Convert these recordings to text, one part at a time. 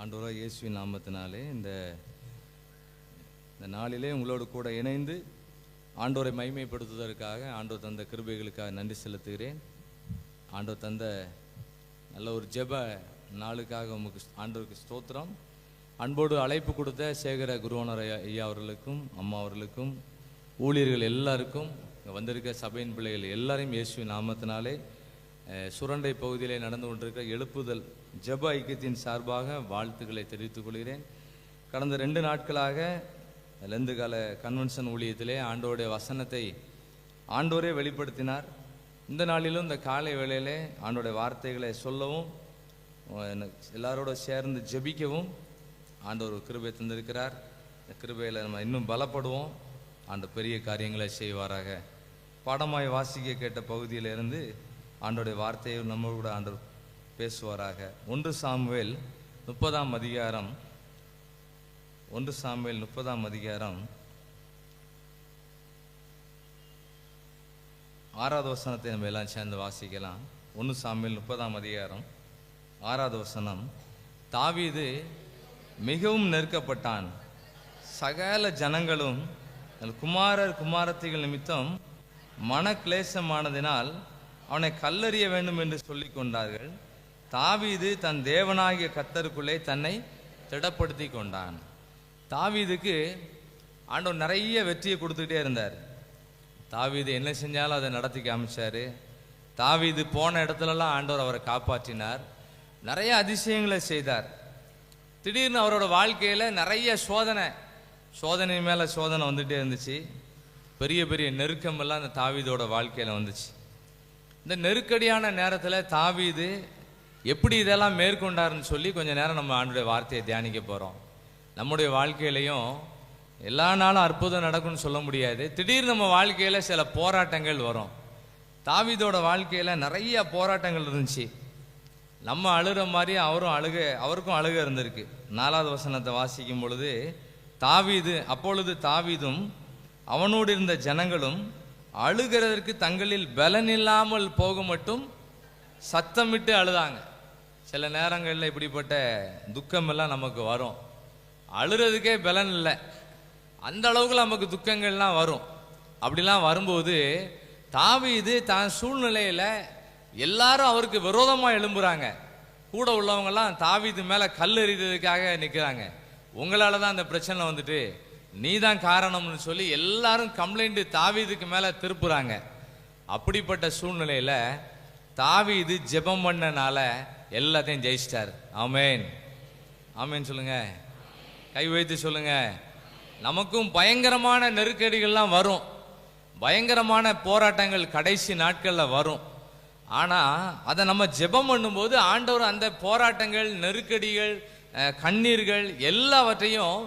ஆண்டவராகிய இயேசுவின் நாமத்தினாலே இந்த நாளிலே உங்களோடு கூட இணைந்து ஆண்டவரை மகிமைப்படுத்துவதற்காக ஆண்டவர் தந்த கிருபைகளுக்காக நன்றி செலுத்துகிறேன். ஆண்டவர் தந்த நல்ல ஒரு ஜெப நாளுக்காக உமக்கு ஆண்டவருக்கு ஸ்தோத்திரம். அன்போடு அழைப்பு கொடுத்த சேகர குருவானர் ஐயா அவர்களுக்கும் அம்மா அவர்களுக்கும் ஊழியர்கள் எல்லாருக்கும் வந்திருக்க சபையின் பிள்ளைகள் எல்லாரையும் இயேசுவின் நாமத்தினாலே சுரண்டை பகுதியிலே நடந்து கொண்டிருக்கிற எழுப்புதல் ஜெப ஐக்கியத்தின் சார்பாக வாழ்த்துக்களை தெரிவித்துக் கொள்கிறேன். கடந்த 2 நாட்களாக லெந்து கால கன்வென்ஷன் ஊழியத்திலே ஆண்டோருடைய வசனத்தை ஆண்டோரே வெளிப்படுத்தினார். இந்த நாளிலும் இந்த காலை வேளையிலே ஆண்டோடைய வார்த்தைகளை சொல்லவும் எல்லாரோட சேர்ந்து ஜெபிக்கவும் ஆண்டவர் கிருபை தந்திருக்கிறார். இந்த கிருபையில் நம்ம இன்னும் பலப்படுவோம். ஆண்டு பெரிய காரியங்களை செய்வாராக. பாடமாய் வாசிக்க கேட்ட பகுதியிலிருந்து ஆண்டோடைய வார்த்தையை நம்ம கூட ஆண்டவர் பேசுவாராக. 1 சாமுவேல் 30ஆம் அதிகாரம் 1 சாமுவேல் 30ஆம் அதிகாரம் 6வது வசனத்தை நம்ம எல்லாம் சேர்ந்து வாசிக்கலாம். 1 சாமுவேல் 30ஆம் அதிகாரம் 6வது வசனம். தாவீது மிகவும் நெருக்கப்பட்டான். சகல ஜனங்களும் குமாரர் குமாரத்திகள் நிமித்தம் மனக்லேசமானதினால் அவனை கல்லறிய வேண்டும் என்று சொல்லி கொண்டார்கள். தாவீது தன் தேவனாகிய கர்த்தருக்குள்ளே தன்னை திடப்படுத்தி கொண்டான். தாவீதுக்கு ஆண்டவர் நிறைய வெற்றியை கொடுத்துக்கிட்டே இருந்தார். தாவீது என்ன செஞ்சாலும் அதை நடத்தி காமிச்சாரு. தாவீது போன இடத்துலலாம் ஆண்டவர் அவரை காப்பாற்றினார். நிறைய அதிசயங்களை செய்தார். திடீர்னு அவரோட வாழ்க்கையில் நிறைய சோதனை மேலே சோதனை வந்துகிட்டே இருந்துச்சு. பெரிய பெரிய நெருக்கமெல்லாம் அந்த தாவீதோட வாழ்க்கையில் வந்துச்சு. இந்த நெருக்கடியான நேரத்தில் தாவீது எப்படி இதெல்லாம் மேற்கொண்டாருன்னு சொல்லி கொஞ்சம் நேரம் நம்ம ஆண்டுடைய வார்த்தையை தியானிக்க போகிறோம். நம்முடைய வாழ்க்கையிலையும் எல்லா நாளும் அற்புதம் நடக்கும்னு சொல்ல முடியாது. திடீர்னு நம்ம வாழ்க்கையில் சில போராட்டங்கள் வரும். தாவீதோட வாழ்க்கையில் நிறைய போராட்டங்கள் இருந்துச்சு. நம்ம அழுகிற மாதிரி அவருக்கும் அழுக இருந்திருக்கு. 4வது வசனத்தை வாசிக்கும் பொழுது அப்பொழுது தாவீதும் அவனோடு இருந்த ஜனங்களும் அழுகிறதற்கு தங்களில் பலன் இல்லாமல் போக மட்டும் சத்தமிட்டு அழுதாங்க. சில நேரங்களில் இப்படிப்பட்ட துக்கம் எல்லாம் நமக்கு வரும். அழுறதுக்கே பலன் இல்லை, அந்த அளவுக்கு நமக்கு துக்கங்கள்லாம் வரும். அப்படிலாம் வரும்போது தாவீது தான் சூழ்நிலையில் எல்லாரும் அவருக்கு விரோதமாக எழும்புறாங்க. கூட உள்ளவங்கெல்லாம் தாவீது மேலே கல் எறிகிறதுக்காக நிற்கிறாங்க. உங்களால் தான் அந்த பிரச்சனை வந்துட்டு, நீ தான் காரணம்னு சொல்லி எல்லாரும் கம்ப்ளைண்ட் தாவீதுக்கு மேலே திருப்புறாங்க. அப்படிப்பட்ட சூழ்நிலையில் தாவீது ஜெபம் பண்ணனால எல்லாத்தையும் ஜெயிச்சிட்டார். ஆமேன், ஆமேன் சொல்லுங்க, கை வைத்து சொல்லுங்க. நமக்கும் பயங்கரமான நெருக்கடிகள்லாம் வரும், பயங்கரமான போராட்டங்கள் கடைசி நாட்களில் வரும். ஆனால் அதை நம்ம ஜெபம் பண்ணும்போது ஆண்டவர் அந்த போராட்டங்கள், நெருக்கடிகள், கண்ணீர்கள் எல்லாவற்றையும்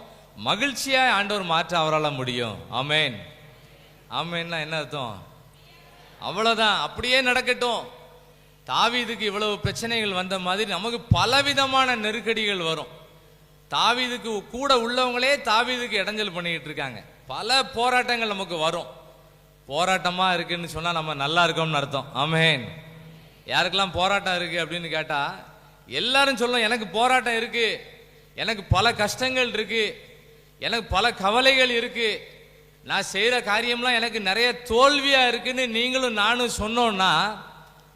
மகிழ்ச்சியாக ஆண்டவர் மாற்ற அவரால் முடியும். ஆமேன், ஆமேன்னா என்ன அர்த்தம்? அவ்வளோதான், அப்படியே நடக்கட்டும். தாவீதுக்கு இவ்வளவு பிரச்சனைகள் வந்த மாதிரி நமக்கு பலவிதமான நெருக்கடிகள் வரும். தாவீதுக்கு கூட உள்ளவங்களே தாவீதுக்கு இடைஞ்சல் பண்ணிக்கிட்டு இருக்காங்க. பல போராட்டங்கள் நமக்கு வரும். போராட்டமாக இருக்குன்னு சொன்னால் நம்ம நல்லா இருக்கோம்னு அர்த்தம். ஆமேன். யாருக்கெல்லாம் போராட்டம் இருக்குது அப்படின்னு கேட்டால் எல்லாரும் சொல்லணும், எனக்கு போராட்டம் இருக்குது, எனக்கு பல கஷ்டங்கள் இருக்குது, எனக்கு பல கவலைகள் இருக்குது, நான் செய்கிற காரியம்லாம் எனக்கு நிறைய தோல்வியாக இருக்குன்னு நீங்களும் நானும் சொன்னோன்னா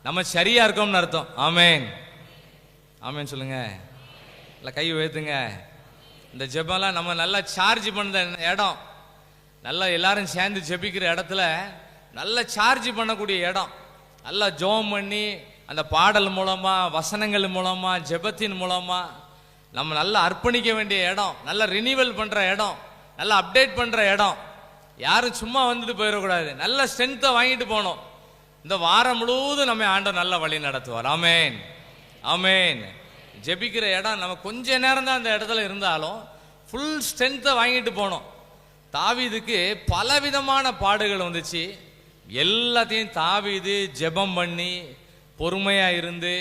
நம்ம சரியாக இருக்கோம்னு அர்த்தம். ஆமேன், ஆமேன் சொல்லுங்க, இல்லை கை உயர்த்துங்க. இந்த ஜெபம்லாம் நம்ம நல்லா சார்ஜ் பண்ணுற இடம், நல்லா எல்லாரும் சேர்ந்து ஜெபிக்கிற இடத்துல நல்லா சார்ஜ் பண்ணக்கூடிய இடம். நல்லா ஜெபம் பண்ணி அந்த பாடல் மூலமாக, வசனங்கள் மூலமாக, ஜெபத்தின் மூலமாக நம்ம நல்லா அர்ப்பணிக்க வேண்டிய இடம், நல்லா ரினிவல் பண்ணுற இடம், நல்லா அப்டேட் பண்ணுற இடம். யாரும் சும்மா வந்துட்டு போயிடக்கூடாது, நல்ல ஸ்ட்ரென்த்தை வாங்கிட்டு போகணும். இந்த வாரம் முழுவதும் நம்ம ஆண்டவர் நல்ல வழி நடத்துவார். ஆமேன், ஆமேன். ஜெபிக்கிற இடம் நம்ம கொஞ்ச நேரம் தான் அந்த இடத்துல இருந்தாலும் ஃபுல் ஸ்ட்ரென்த்தை வாங்கிட்டு போகணும். தாவீதுக்கு பலவிதமான பாடுகள் வந்துச்சு. எல்லாத்தையும் தாவீது ஜெபம் பண்ணி பொறுமையாக இருந்து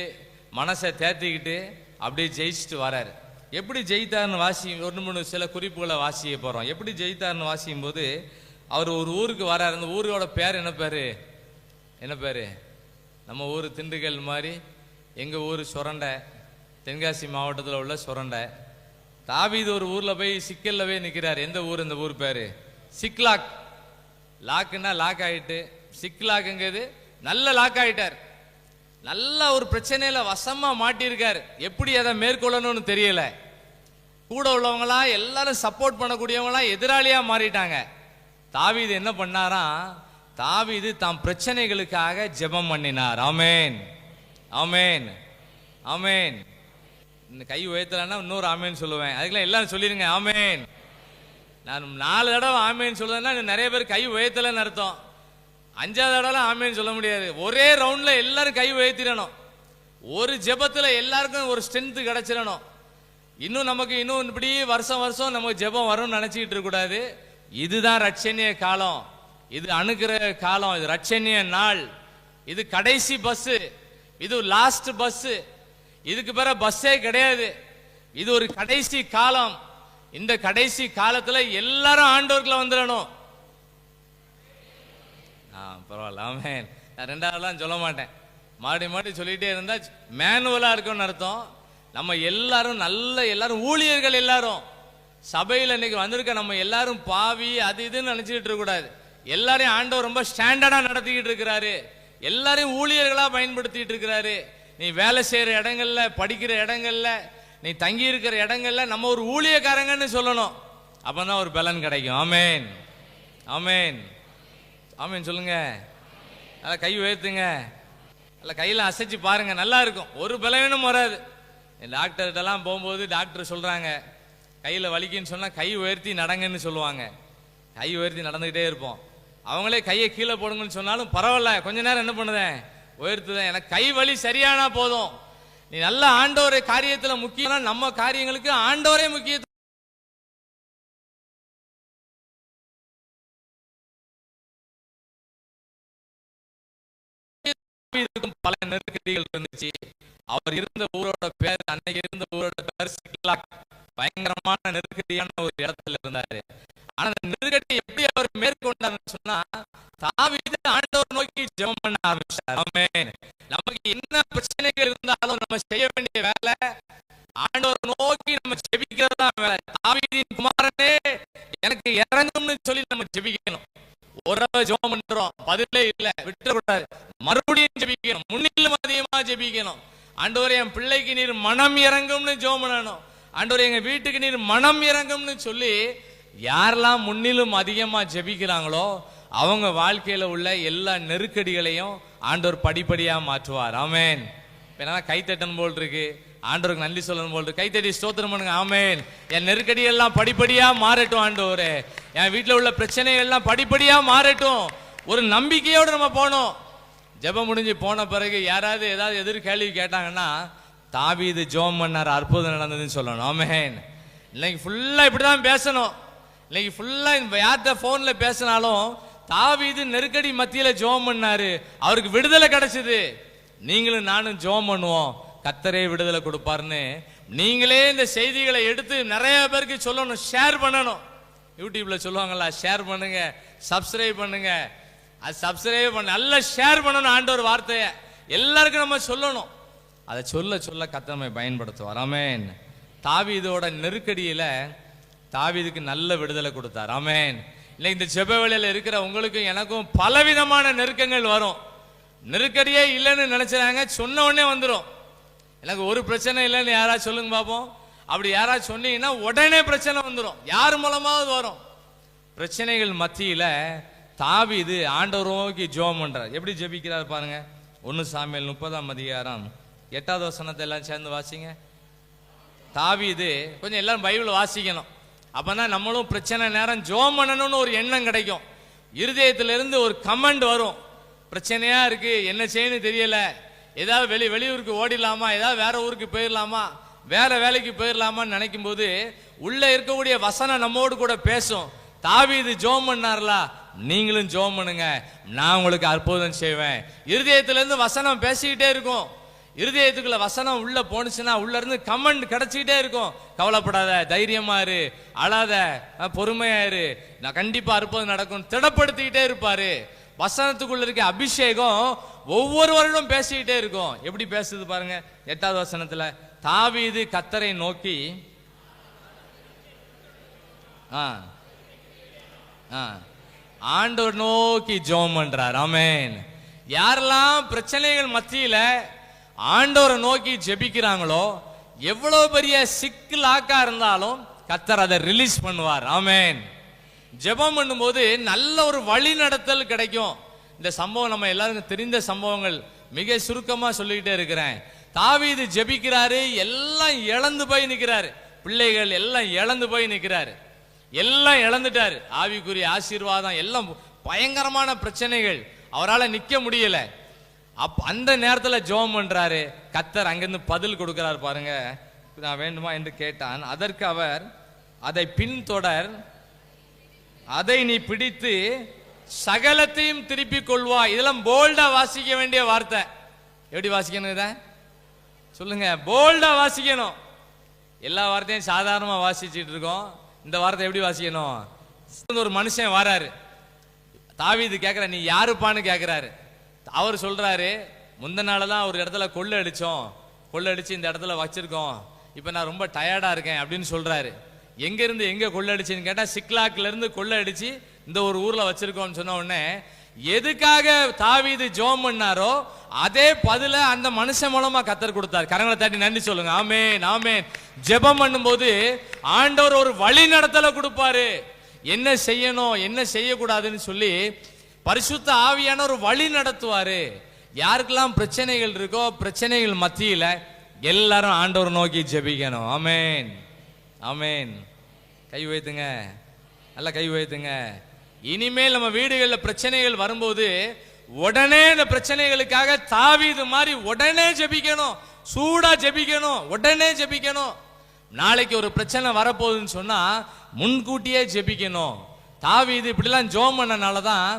மனசை தேத்திக்கிட்டு அப்படியே ஜெயிச்சுட்டு வராரு. எப்படி ஜெயித்தார்னு 1-3 சில குறிப்புகளை வாசிக்க போகிறோம். எப்படி ஜெயித்தார்னு வாசிக்கும் போது அவர் ஒரு ஊருக்கு வராரு. அந்த ஊரோட பேர் என்ன பேர்? நம்ம ஊர் திண்டுக்கல் மாதிரி, எங்கள் ஊர் சுரண்டை, தென்காசி மாவட்டத்தில் உள்ள சுரண்டை. தாவீது ஒரு ஊர்ல போய் சிக்கல்ல போய் நிக்கிறார். எந்த ஊர்? இந்த ஊர் பேரு சிக்லாக். லாக்குன்னா லாக் ஆயிட்டு, சிக்லாக்குங்கிறது நல்ல லாக் ஆயிட்டார். நல்ல ஒரு பிரச்சனையில வசமா மாட்டியிருக்காரு. எப்படி அதை மேற்கொள்ளணும்னு தெரியல. கூட உள்ளவங்களா எல்லாரும் சப்போர்ட் பண்ணக்கூடியவங்களா எதிராளியா மாறிட்டாங்க. தாவீது என்ன பண்ணாராம்? தாவீது தாம் பிரச்சனைகளுக்காக ஜெபம் பண்ணினார். ஆமேன், ஆமேன், ஆமேன். இந்த கை உயர்த்தலன்னா இன்னொரு ஆமேன் சொல்லுவேன். அதுக்கெல்லாம் எல்லாரும் சொல்லிருங்க ஆமேன். நான் 4 தடவை ஆமேன் சொல்லுவேன்னா நிறைய பேர் கை உயர்த்தலன்னு அர்த்தம். 5வது தடவை ஆமேன் சொல்ல முடியாது. ஒரே ரவுண்ட்ல எல்லாரும் கை உயர்த்திடணும். ஒரு ஜெபத்துல எல்லாருக்கும் ஒரு ஸ்ட்ரென்த் கிடைச்சிடணும். இன்னும் நமக்கு இன்னும் இப்படி வருஷம் வருஷம் நமக்கு ஜெபம் வரும்னு நினைச்சிட்டு இருக்க கூடாது. இதுதான் ரட்சணிய காலம், இது அனுக்கிரக காலம், இது ரட்சணிய நாள், இது கடைசி பஸ், இது லாஸ்ட் பஸ், இதுக்கு பிறகு பஸ்ஸே கிடையாது. இது ஒரு கடைசி காலம். இந்த கடைசி காலத்துல எல்லாரும் ஆண்டவர்களை வந்துடணும். பரவாயில்ல, ஆமென். நான் 2வதுலாம் சொல்ல மாட்டேன். மாடி மாடி சொல்லிட்டே இருந்தா மேனுவலா இருக்கும்னு அர்த்தம். நம்ம எல்லாரும் எல்லாரும் ஊழியர்கள், எல்லாரும் சபையில் இன்னைக்கு வந்திருக்க நம்ம எல்லாரும் பாவி அது இதுன்னு நினைச்சிட்டு இருக்க கூடாது. எல்லாரையும் ஆண்டவர் ரொம்ப ஸ்டாண்டர்டா நடத்திக்கிட்டு இருக்கிறாரு. எல்லாரையும் ஊழியர்களா பயன்படுத்திட்டு இருக்கிறாரு. நீ வேலை செய்யற இடங்கள்ல, படிக்கிற இடங்கள்ல, நீ தங்கி இருக்கிற இடங்கள்ல நம்ம ஒரு ஊழியக்காரங்கன்னு சொல்லணும். அப்பதான் ஒரு பலன் கிடைக்கும். ஆமேன், ஆமேன், ஆமேன் சொல்லுங்க. நல்லா கை உயர்த்துங்க. நல்லா கையில அசைச்சு பாருங்க, நல்லா இருக்கும். ஒரு பலவீனம் வராது. டாக்டர்கிட்டலாம் போகும்போது டாக்டர் சொல்றாங்க கையில வலிக்குன்னு சொன்னா கை உயர்த்தி நடங்கன்னு சொல்லுவாங்க. கை உயர்த்தி நடந்துகிட்டே இருப்போம். அவங்களே கையை கீழே போடுங்கன்னு சொன்னாலும் பரவாயில்ல, கொஞ்ச நேரம் என்ன பண்ணுதேன், உயர்த்துதேன். எனக்கு கை வலி சரியானா போதும். நீ நல்ல ஆண்டவரே காரியத்துல முக்கியம். நம்ம காரியங்களுக்கு ஆண்டவரே முக்கியம். பல நெருக்கடிகள் இருந்துச்சு. அவர் இருந்த ஊரோட பேர், அன்னைக்கு இருந்த ஊரோட பேர் சிக்லாக். பயங்கரமான நெருக்கடியான ஒரு இடத்துல இருந்தாரு. ஆனா அந்த நெருக்கடி எப்படி அவர் மேற்கொண்டாருன்னு சொன்னா, தாவீது ஆண்டவர் நோக்கி ஜெபம் பண்ண ஆரம்பிச்சார். ஆமென். நமக்கு என்ன பிரச்சனைகள் இருந்தாலும் நம்ம செய்ய வேண்டிய வேலை ஆண்டவர் நோக்கி நம்ம ஜெபிக்கிறதா வேலை. தாவீதின் குமாரனே எனக்கு இறங்கும்னு சொல்லி நம்ம ஜெபிக்கணும். ஒரு ஜெபம் பண்றோம், பதிலே இல்ல, விட்டுறக்கூடாது. மறுபடியும் ஜெபிக்கணும், முன்னிலும் அதிகமா ஜெபிக்கணும். ஆண்டவரே என் பிள்ளைக்கு நீர் மனம் இறங்கும்னு ஜெபம் பண்ணணும். ஆண்டவரே எங்க வீட்டுக்கு நீர் மனம் இறங்கும்னு சொல்லி யாரெல்லாம் முன்னிலும் அதிகமா ஜெபிக்கிறாங்களோ அவங்க வாழ்க்கையில உள்ள எல்லா நெருக்கடிகளையும் ஆண்டவர் படிப்படியா மாற்றுவார். ஆமேன். என்ன கைத்தட்டன் போல் இருக்கு, ஆண்டவருக்கு நன்றி சொல்லணும் போல் இருக்கு. கைத்தட்டி ஸ்தோத்திரம் பண்ணுங்க. ஆமேன். என் நெருக்கடி எல்லாம் படிப்படியா மாறட்டும் ஆண்டவரே. என் வீட்டில் உள்ள பிரச்சனைகள் எல்லாம் படிப்படியா மாறட்டும். ஒரு நம்பிக்கையோடு நம்ம போனோம். ஜெபம் முடிஞ்சு போன பிறகு யாராவது ஏதாவது எதிர் கேள்வி கேட்டாங்கன்னா தாவீது ஜெபம் பண்ணார், அற்புதம் நடந்ததுன்னு சொல்லணும். ஆமென். இன்னைக்கு ஃபுல்லா இப்படிதான் பேசணும். இன்னைக்கு ஃபுல்லா யார்கிட்ட போன்ல பேசினாலும் தாவீது நெருக்கடி மத்தியில ஜெபம் பண்ணாரு, அவருக்கு விடுதலை கிடைச்சது. நீங்களும் நானும் ஜெபம் பண்ணுவோம், கர்த்தரே விடுதலை கொடுப்பாருன்னு நீங்களே இந்த செய்திகளை எடுத்து நிறைய பேருக்கு சொல்லணும், ஷேர் பண்ணணும். யூடியூப்ல சொல்லுவாங்களா, ஷேர் பண்ணுங்க, சப்ஸ்கிரைப் பண்ணுங்க. அது சப்ஸ்கிரைப் பண்ண நல்லா ஷேர் பண்ணணும். ஆண்டவர் வார்த்தையை எல்லாருக்கும் நம்ம சொல்லணும். அதை சொல்ல சொல்ல கர்த்தர் நம்மை பயன்படுத்துவார். ஆமென். தாவீதோட நெருக்கடியில தாவீதுக்கு நல்ல விடுதலை கொடுத்தார். ஆமென். இல்லை, இந்த ஜெப வேளையில இருக்கிற உங்களுக்கும் எனக்கும் பலவிதமான நெருக்கங்கள் வரும். நெருக்கடியே இல்லைன்னு நினைச்சாங்க, சொன்ன உடனே வந்துடும். எனக்கு ஒரு பிரச்சனை இல்லைன்னு யாராவது சொல்லுங்க பார்ப்போம். அப்படி யாராவது சொன்னீங்கன்னா உடனே பிரச்சனை வந்துடும், யார் மூலமாவது வரும். பிரச்சனைகள் மத்தியில தாவீது ஆண்டவர் நோக்கி ஜெபம் பண்றார். எப்படி ஜெபிக்கிறார் பாருங்க. 1 சாமுவேல் 30ஆம் அதிகாரம் 8வது வசனத்தை எல்லாம் சேர்ந்து வாசிங்க. தாவீது, கொஞ்சம் எல்லாரும் பைபிள் வாசிக்கணும். அப்பதான் நம்மளும் பிரச்சனை நேரம் ஜெபம் பண்ணணும்னு ஒரு எண்ணம் கிடைக்கும். இருதயத்திலிருந்து ஒரு கமெண்ட் வரும், பிரச்சனையா இருக்கு, என்ன செய்யணும் தெரியல, ஏதாவது வெளியூருக்கு ஓடிடலாமா, ஏதாவது வேற ஊருக்கு போயிடலாமா, வேற வேலைக்கு போயிடலாமான்னு நினைக்கும் போது உள்ள இருக்கக்கூடிய வசனம் நம்மோடு கூட பேசும். தாவீது ஜெபம் பண்ணார்ல, நீங்களும் ஜெபம் பண்ணுங்க, நான் உங்களுக்கு அற்புதம் செய்வேன். இருதயத்திலிருந்து வசனம் பேசிக்கிட்டே இருக்கும். இருதயத்துக்குள்ள வசனம் உள்ள போனுச்சுன்னா உள்ள இருந்து கமெண்ட் கிடைச்சிக்கிட்டே இருக்கும். கவலைப்படாத, தைரியமா இரு, அழாத, பொறுமையா இரு, நான் கண்டிப்பா அற்புதம் நடக்கும், திடப்படுத்திக்கிட்டே இருப்பாரு. வசனத்துக்குள்ள இருக்க அபிஷேகம் ஒவ்வொரு வருடம் பேசிக்கிட்டே இருக்கும். எப்படி பேசுது பாருங்க. 8வது வசனத்துல, தாவீது கர்த்தரை நோக்கி ஆ ஆ ஆண்டவர் நோக்கி ஜெபம் பண்றார். ஆமென். யாரெல்லாம் பிரச்சனைகள் மத்தியில ஆண்டவரை நோக்கி ஜெபிக்கிறாங்களோ, எவ்வளவு பெரிய சிக்கலாக்கா இருந்தாலும் கர்த்தர் அதை ரிலீஸ் பண்ணுவார். ஆமென். ஜெபம் பண்ணும்போது நல்ல ஒரு வழி நடத்தல் கிடைக்கும். இந்த சம்பவம் நம்ம எல்லாருக்கும் தெரிந்த சம்பவங்கள், மிக சுருக்கமா சொல்லிக்கிட்டே இருக்கிறேன். தாவீது ஜெபிக்கிறாரு, எல்லாம் இழந்து போய் நிற்கிறாரு. பிள்ளைகள் எல்லாம் இழந்து போய் நிற்கிறாரு. எல்லாம் இழந்துட்டாரு. ஆவிக்குரிய ஆசீர்வாதம் எல்லாம் பயங்கரமான பிரச்சனைகள், அவரால் நிக்க முடியல. அந்த நேரத்தில் ஜெபம் பண்றாரு. கர்த்தர் அங்கிருந்து பதில் கொடுக்கிறார். பாருங்க, நான் வேண்டுமா என்று கேட்டான். அதற்கு அவர், அதை பின்தொடர், அதை நீ பிடித்து சகலத்தையும் திருப்பி கொள்வா. இதெல்லாம் போல்டா வாசிக்க வேண்டிய வார்த்தை. எப்படி வாசிக்கணும் இத சொல்லுங்க? போல்டா வாசிக்கணும். எல்லா வார்த்தையும் சாதாரணமா வாசிச்சுட்டு இருக்கோம். இந்த வார்த்தை எப்படி வாசிக்கணும்? ஒரு மனுஷன் வராரு, தாவீது கேட்கிற, நீ யாருப்பான்னு கேட்கிறாரு. அவர் சொல்றாரு, முந்தின நாள் தான் ஒரு இடத்துல கொள்ளை அடிச்சோம், கொள்ளை அடிச்சு இந்த இடத்துல வச்சிருக்கோம், இப்ப நான் ரொம்ப டயர்டா இருக்கேன் அப்படின்னு சொல்றாரு. எங்க இருந்து எங்க கொள்ளை அடிச்சுன்னு கேட்டா, சிக்லாக்ல இருந்து கொள்ளை அடிச்சு இந்த ஒரு ஊர்ல வச்சிருக்கோம்னு சொன்ன உடனே, எதுக்காக தாவீது ஜெபம் பண்ணாரோ அதே பதில அந்த மனுஷன் மூலமா கர்த்தர் கொடுத்தார். கரங்களை தட்டி நன்றி சொல்லுங்க. ஆமென், ஆமென். ஜெபம் பண்ணும்போது ஆண்டவர் ஒரு வழி நடத்தல கொடுப்பாரு. என்ன செய்யணும் என்ன செய்யக்கூடாதுன்னு சொல்லி பரிசுத்த ஆவியான ஒரு வழி நடத்துவாரு. யாருக்கெல்லாம் பிரச்சனைகள் இருக்கோ, பிரச்சனைகள் மத்தியில எல்லாரும் ஆண்டவர் நோக்கி ஜெபிக்கணும். ஆமென், ஆமென். கை வைத்துங்க, நல்ல கை வைத்துங்க. இனிமேல் நம்ம வீடுகளில் பிரச்சனைகள் வரும்போது உடனே இந்த பிரச்சனைகளுக்காக தாவீது மாதிரி உடனே ஜெபிக்கணும், சூடா ஜெபிக்கணும், உடனே ஜெபிக்கணும். நாளைக்கு ஒரு பிரச்சனை வரப்போகுதுன்னு சொன்னா முன்கூட்டியே ஜெபிக்கணும். தாவீது இப்படிலாம் ஜெபம் பண்ணனால தான்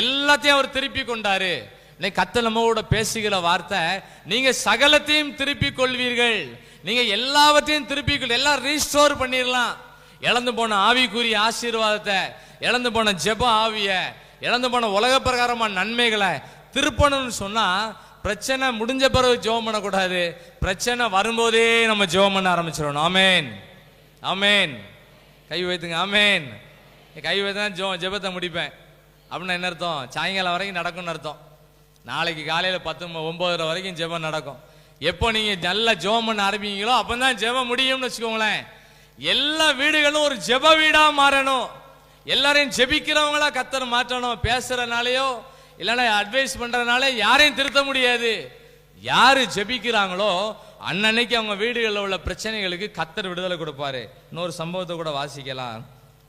எல்லாத்தையும் அவர் திருப்பி கொண்டாரு. கர்த்தர் நம்மோட பேசுகிற வார்த்தை, நீங்க சகலத்தையும் திருப்பி கொள்வீர்கள். நீங்க எல்லாவற்றையும் திருப்பி எல்லாம் ரீஸ்டோர் பண்ணிடலாம். இழந்து போன ஆவிக்குரிய ஆசீர்வாதத்தை, இழந்து போன ஜெப ஆவிய, இழந்து போன உலக பிரகாரமான நன்மைகளை திருப்பணும்னு சொன்னா பிரச்சனை முடிஞ்ச பிறகு ஜெபம் பண்ணக்கூடாது. பிரச்சனை வரும்போதே நம்ம ஜெபம் பண்ண ஆரம்பிச்சிடணும். ஆமென், ஆமென். கை வைத்துங்க. ஆமென். கை வைத்தா ஜெபத்தை முடிப்பேன் அப்படின்னா என்ன அர்த்தம்? சாயங்காலம் வரைக்கும் நடக்கும்னு அர்த்தம். நாளைக்கு காலையில் 10-9 வரைக்கும் ஜெபம் நடக்கும். எப்போ நீங்க நல்ல ஜெபம் பண்ண ஆரம்பிங்களோ அப்பதான் ஜெபம் முடியும்னு வச்சுக்கோங்களேன். எல்லா வீடுகளும் ஒரு ஜெப வீடா மாறணும். எல்லாரையும் ஜெபிக்கிறவங்களா கர்த்தர் மாற்றணும். பேசுறதுனாலயோ இல்லைன்னா அட்வைஸ் பண்றதுனால யாரையும் திருத்த முடியாது. யாரு ஜெபிக்கிறாங்களோ அன்னன்னைக்கு அவங்க வீடுகளில் உள்ள பிரச்சனைகளுக்கு கர்த்தர் விடுதலை கொடுப்பாரு. இன்னொரு சம்பவத்தை கூட வாசிக்கலாம்.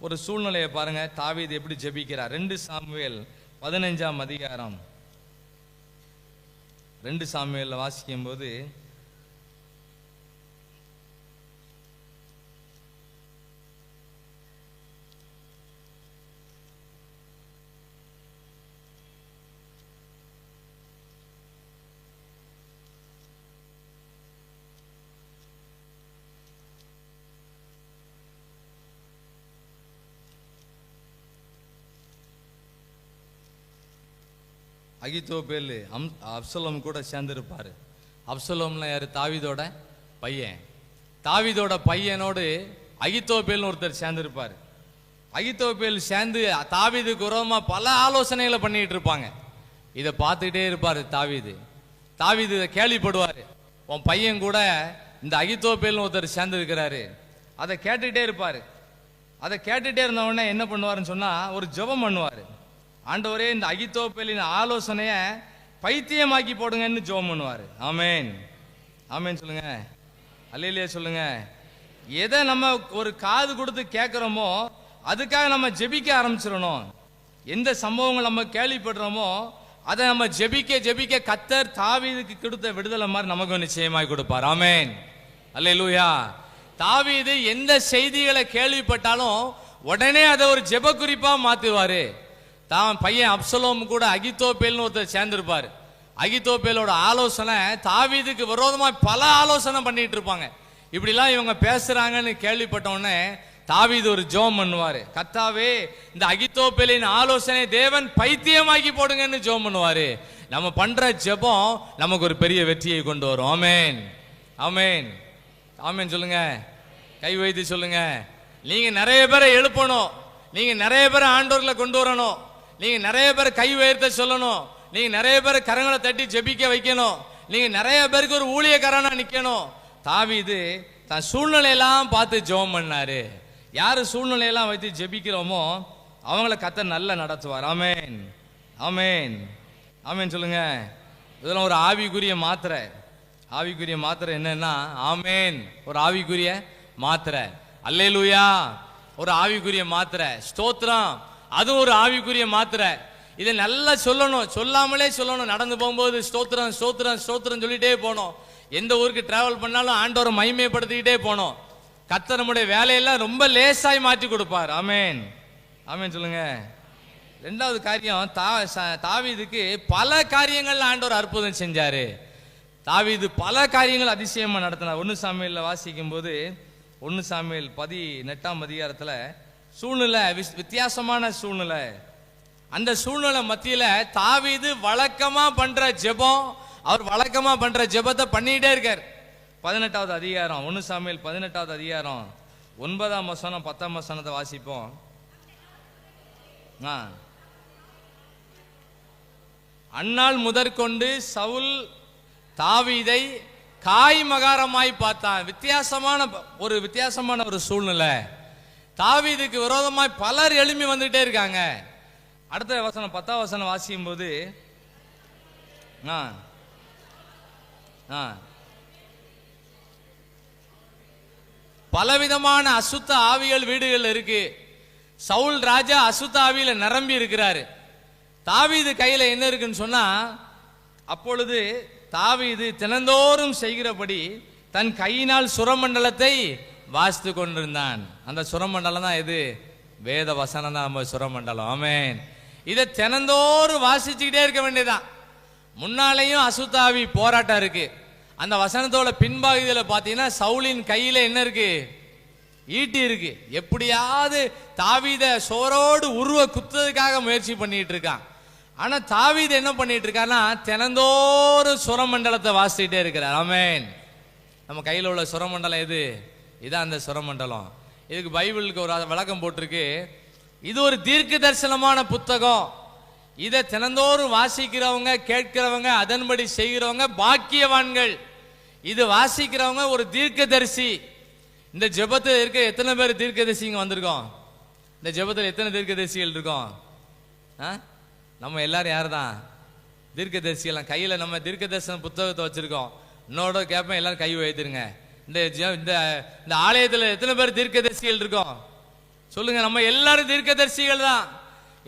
ஒரு சூழ்நிலையை பாருங்க, தாவீது எப்படி ஜெபிக்கிறார். 2 சாமுவேல் 15ஆம் அதிகாரம் 2 சாமுவேல்ல வாசிக்கும் போது, அகித்தோப்பேல் அப்சலோம் கூட சேர்ந்திருப்பாரு. அப்சலோம்னா யாரு? தாவீதோட பையன். தாவீதோட பையனோடு அகித்தோப்பேல்னு ஒருத்தர் சேர்ந்திருப்பாரு. அகித்தோப்பேல் சேர்ந்து தாவீதுக்கு விரோதமா பல ஆலோசனைகளை பண்ணிட்டு இருப்பாங்க. இதை பார்த்துக்கிட்டே இருப்பாரு தாவீது. தாவீது இதை கேள்விப்படுவாரு. உன் பையன் கூட இந்த அகித்தோப்பேல்னு ஒருத்தர் சேர்ந்து இருக்கிறாரு. அதை கேட்டுக்கிட்டே இருப்பாரு. அதை கேட்டுட்டே இருந்த உடனே என்ன பண்ணுவாருன்னு சொன்னா, ஒரு ஜெபம் பண்ணுவாரு. ஆண்டவரே, இந்த அகித்தோப்பேலின் ஆலோசனைய பைத்தியமாக்கி போடுங்கன்னு ஜெபம் பண்ணுவாரு. ஆமென், ஆமென் சொல்லுங்க. அல்லேலூயா சொல்லுங்க. எதை நம்ம ஒரு காது கொடுத்து கேட்கிறோமோ அதுக்காக நம்ம ஜெபிக்க ஆரம்பிச்சிடணும். எந்த சம்பவங்கள் நம்ம கேள்விப்படுறோமோ அதை நம்ம ஜெபிக்க ஜெபிக்க கர்த்தர் தாவீதுக்கு கொடுத்த விடுதலை மாதிரி நமக்கு நிச்சயமாய் கொடுப்பார். ஆமென், அல்லேலூயா. தாவீது எந்த செய்திகளை கேள்விப்பட்டாலும் உடனே அதை ஒரு ஜெப குறிப்பா மாத்துவாரு. தான் பையன் அப்சலோம் கூட அகித்தோப்பேல்னு ஒருத்தர் சேர்ந்திருப்பாரு. அகித்தோப்பேலோட ஆலோசனை தாவீதுக்கு விரோதமா பல ஆலோசனை பண்ணிட்டு இருப்பாங்க. இப்படிலாம் இவங்க பேசுறாங்கன்னு கேள்விப்பட்ட உடனே தாவீது ஒரு ஜெபம் பண்ணுவாரு. கர்த்தாவே, இந்த அகித்தோப்பேலின் ஆலோசனை தேவன் பைத்தியமாக்கி போடுங்கன்னு ஜெபம் பண்ணுவாரு. நம்ம பண்ற ஜெபம் நமக்கு ஒரு பெரிய வெற்றியை கொண்டு வரும். ஆமென், ஆமென், ஆமென் சொல்லுங்க. கை வைத்து சொல்லுங்க. நீங்க நிறைய பேரை எழுப்பணும், நீங்க நிறைய பேரை ஆண்டவர்களை கொண்டு வரணும், நீங்க நிறைய பேரை கை உயர்த்த சொல்லணும், நீங்க நிறைய பேரை கரங்களை தட்டி ஜெபிக்க வைக்கணும், நீங்க நிறைய பேருக்கு ஒரு ஊழியக்காரனா நிக்கணும். தாவீது தன் சூழ்நிலையெல்லாம் பார்த்து ஜெபம் பண்ணாரு. யாரு சூழ்நிலையெல்லாம் வைத்து ஜெபிக்கிறோமோ அவங்கள கர்த்தர் நல்லா நடத்துவார். ஆமென், ஆமென், ஆமென் சொல்லுங்க. இதெல்லாம் ஒரு ஆவிக்குரிய மாத்திரை. ஆவிக்குரிய மாத்திரை என்னன்னா ஆமென், ஒரு ஆவிக்குரிய மாத்திரை. அல்லேலூயா, ஒரு ஆவிக்குரிய மாத்திரை. ஸ்தோத்திரம், அது ஒரு ஆவிக்குரிய மாத்திரை. இதை நல்லா சொல்லணும், சொல்லாமலே சொல்லணும். நடந்து போகும்போது ஸ்தோத்திரம் ஸ்தோத்திரம் ஸ்தோத்திரம் சொல்லிட்டே போனோம். எந்த ஊருக்கு டிராவல் பண்ணாலும் ஆண்டவரை மகிமைப்படுத்திக்கிட்டே போனோம். கர்த்தர் நம்முடைய வேலையெல்லாம் ரொம்ப லேசாய் மாற்றி கொடுப்பார். ஆமென், ஆமென் சொல்லுங்க. ரெண்டாவது காரியம், தாவீதுக்கு பல காரியங்கள் ஆண்டவர் அற்புதம் செஞ்சாரு. தாவீது பல காரியங்கள் அதிசயமா நடத்தினார். 1 சாமுவேல்ல வாசிக்கும் போது 1 சாமுவேல் 18ஆம் அதிகாரத்துல சூழ்நிலை வித்தியாசமான சூழ்நிலை. அந்த சூழ்நிலை மத்தியில தாவீது வழக்கமா பண்ற ஜெபம், அவர் வழக்கமா பண்ற ஜெபத்தை பண்ணிட்டே இருக்கார். 18வது அதிகாரம் 1 சாமுவேல் 18வது அதிகாரம் 9ஆம் வசனம் 10ஆம் வசனத்தை வாசிப்போம். அந்நாள் முதற்கொண்டு சவுல் தாவீதை காய் மகாரமாய் பார்த்தான். வித்தியாசமான ஒரு சூழ்நிலை. தாவீதுக்கு விரோதமாய் பலர் எழும்பி வந்துட்டே இருக்காங்க. அடுத்த வசனம் 10ஆம் வசனம் வாசிக்கும் போது பலவிதமான அசுத்த ஆவிகள் வீடுகள் இருக்கு. சவுல் ராஜா அசுத்த ஆவியில நிரம்பி இருக்கிறாரு. தாவீது கையில என்ன இருக்குன்னு சொன்னா, அப்பொழுது தாவீது தினந்தோறும் செய்கிறபடி தன் கையினால் சுரமண்டலத்தை வாசித்து கொண்டிருந்தான். அந்த சுரமண்டலம் தான் எது? வேத வசனம் தான் நம்ம சுரமண்டலம். ஆமென். இதை தினந்தோறும் வாசிச்சுக்கிட்டே இருக்க வேண்டியதான். முன்னாலேயும் அசுத்தாவி போராட்டம் இருக்கு. அந்த வசனத்தோட பின்பாகத்தில் பார்த்தீங்கன்னா சவுலின் கையில என்ன இருக்கு? ஈட்டி இருக்கு. எப்படியாவது தாவீத சோரோடு உருவ குத்துறதுக்காக முயற்சி பண்ணிட்டு இருக்கான். ஆனா தாவீது என்ன பண்ணிட்டு இருக்காருன்னா தினந்தோறும் சுரமண்டலத்தை வாசிக்கிட்டே இருக்கிறார். ஆமென். நம்ம கையில் உள்ள சுரமண்டலம் எது? இதான் அந்த சுரமண்டலம். இதுக்கு பைபிளுக்கு ஒரு விளக்கம் போட்டிருக்கு. இது ஒரு தீர்க்க தரிசனமான புத்தகம். இதை தினந்தோறும் வாசிக்கிறவங்க, கேட்கிறவங்க, அதன்படி செய்கிறவங்க பாக்கியவான்கள். இது வாசிக்கிறவங்க ஒரு தீர்க்கதரிசி. இந்த ஜெபத்தில் இருக்க எத்தனை பேர் தீர்க்கதரிசிங்க வந்திருக்கோம்? இந்த ஜெபத்தில் எத்தனை தீர்க்கதரிசிகள் இருக்கோம்? நம்ம எல்லாரும் யார் தான் தீர்க்கதரிசிகள்? கையில் நம்ம தீர்க்க தரிசன புத்தகத்தை வச்சிருக்கோம். இன்னோட கேட்பேன், எல்லாரும் கை வைத்துருங்க. இந்த ஆலயத்தில் எத்தனை பேர் தீர்க்கதரிசிகள் இருக்கோம்? சொல்லுங்க. நம்ம எல்லாரும் தீர்க்கதரிசிகள் தான்.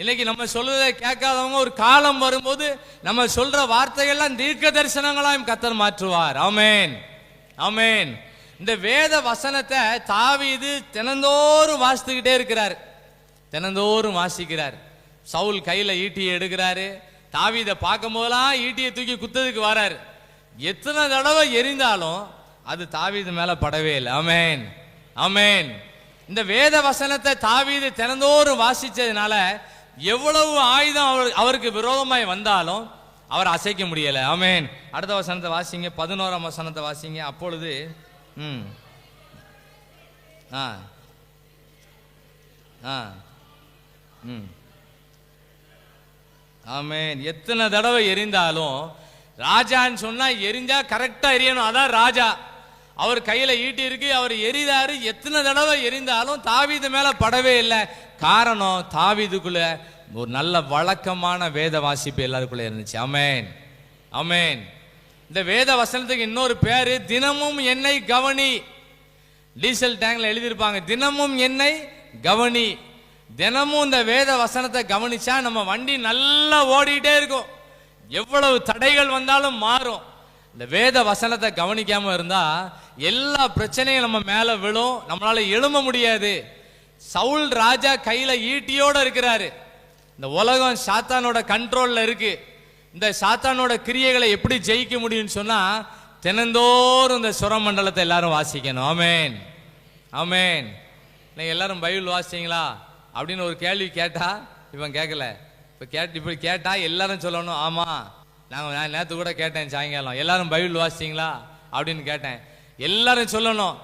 இன்னைக்கு நம்ம சொல்றதை கேட்காதவங்க ஒரு காலம் வரும்போது நம்ம சொல்ற வார்த்தைகள்லாம் தீர்க்க தரிசனங்களாயும் கர்த்தர் மாற்றுவார். ஆமென், ஆமென். இந்த வேத வசனத்தை தாவீது தினந்தோறும் வாசித்துக்கிட்டே இருக்கிறார். தினந்தோறும் வாசிக்கிறார். சவுல் கையில ஈட்டியை எடுக்கிறாரு. தாவீதை பார்க்கும் போதெல்லாம் ஈட்டியை தூக்கி குத்ததுக்கு வராரு. எத்தனை தடவை எரிந்தாலும் அது தாவீது மேல படவே இல்லை. ஆமென், ஆமென். இந்த வேத வசனத்தை தாவீது தினந்தோறும் வாசிச்சதுனால எவ்வளவு ஆயுதம் அவருக்கு விரோதமாய் வந்தாலும் அவர் அசைக்க முடியல. ஆமென். அடுத்த வசனத்தை வாசிங்க, 11ஆம் வசனத்தை வாசிங்க. அப்பொழுது ஆமென். எத்தனை தடவை எரிந்தாலும் ராஜான்னு சொன்னா எரிஞ்சா கரெக்டா எரியணும். அதான் ராஜா. அவர் கையில ஈட்டி இருக்கு, அவர் எரிதாரு. எத்தனை தடவை எரிந்தாலும் தாவீது மேல படவே இல்லை. காரணம், தாவீதுக்குள்ள ஒரு நல்ல வழக்கமான வேத வாசிப்பு எல்லாருக்குள்ள இருந்துச்சு. ஆமென், ஆமென். இந்த வேத வசனத்துக்கு இன்னொரு பேரு தினமும் என்னை கவனி. டீசல் டேங்க்ல எழுதியிருப்பாங்க, தினமும் என்னை கவனி. தினமும் இந்த வேத வசனத்தை கவனிச்சா நம்ம வண்டி நல்லா ஓடிட்டே இருக்கும். எவ்வளவு தடைகள் வந்தாலும் மாறும். இந்த வேத வசனத்தை கவனிக்காம இருந்தா எல்லா பிரச்சனையும் நம்ம மேல விழும், நம்மளால எழும்ப முடியாது. சவுல் ராஜா கையில ஈட்டியோட இருக்கிறாரு. இந்த உலகம் சாத்தானோட கண்ட்ரோல்ல இருக்கு. இந்த சாத்தானோட கிரியைகளை எப்படி ஜெயிக்க முடியும்னு சொன்னா தினந்தோறும் இந்த சுரமண்டலத்தை எல்லாரும் வாசிக்கணும். ஆமென், ஆமென். நீங்க எல்லாரும் பைபிள் வாசிச்சீங்களா அப்படின்னு ஒரு கேள்வி கேட்டா இவன் கேட்கல. இப்படி கேட்டா எல்லாரும் சொல்லணும், ஆமா நான் நேற்று கூட கேட்டேன் சாயங்காலம், எல்லாரும் பைபிள் வாசிச்சீங்களா அப்படின்னு கேட்டேன். எல்லாரும் சொல்லணும்,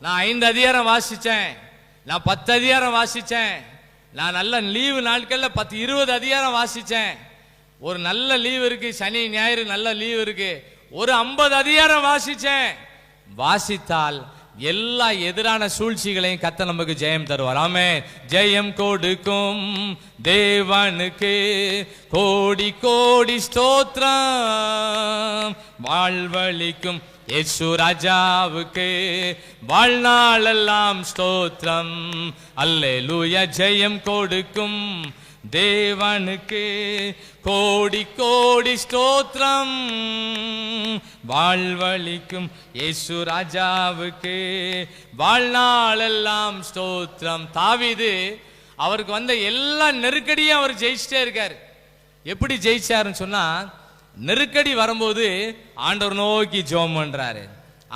நான் 5 அதிகாரம் வாசிச்சேன். நான் 10 அதிகாரம் வாசிச்சேன். நான் நல்ல லீவு நாட்கள்ல 10-20 அதிகாரம் வாசிச்சேன். ஒரு நல்ல லீவு இருக்கு, சனி ஞாயிறு நல்ல லீவு இருக்கு, ஒரு 50 அதிகாரம் வாசிச்சேன். வாசித்தால் எல்லா எதிரான சூழ்ச்சிகளையும் கர்த்தர் நமக்கு ஜெயம் தருவார். ஆமென். ஜெயம் கொடுக்கும் தேவனுக்கு கோடி கோடி ஸ்தோத்திரம். வாழ்வழிக்கும் இயேசு ராஜாவுக்கு வாழ்நாளெல்லாம் ஸ்தோத்திரம். அல்லேலூயா. ஜெயம் கொடுக்கும் தேவனுக்கு கோடி கோடி ஸ்தோத்திரம். வாழ்வழிக்கும் இயேசு ராஜாவுக்கு வாழ்நாளெல்லாம் ஸ்தோத்திரம். தாவீது அவருக்கு வந்த எல்லா நெருக்கடியும் அவர் ஜெயிச்சிட்டே இருக்காரு. எப்படி ஜெயிச்சாருன்னு சொன்னா, நெருக்கடி வரும்போது ஆண்டவர் நோக்கி ஜெபம் பண்றாரு.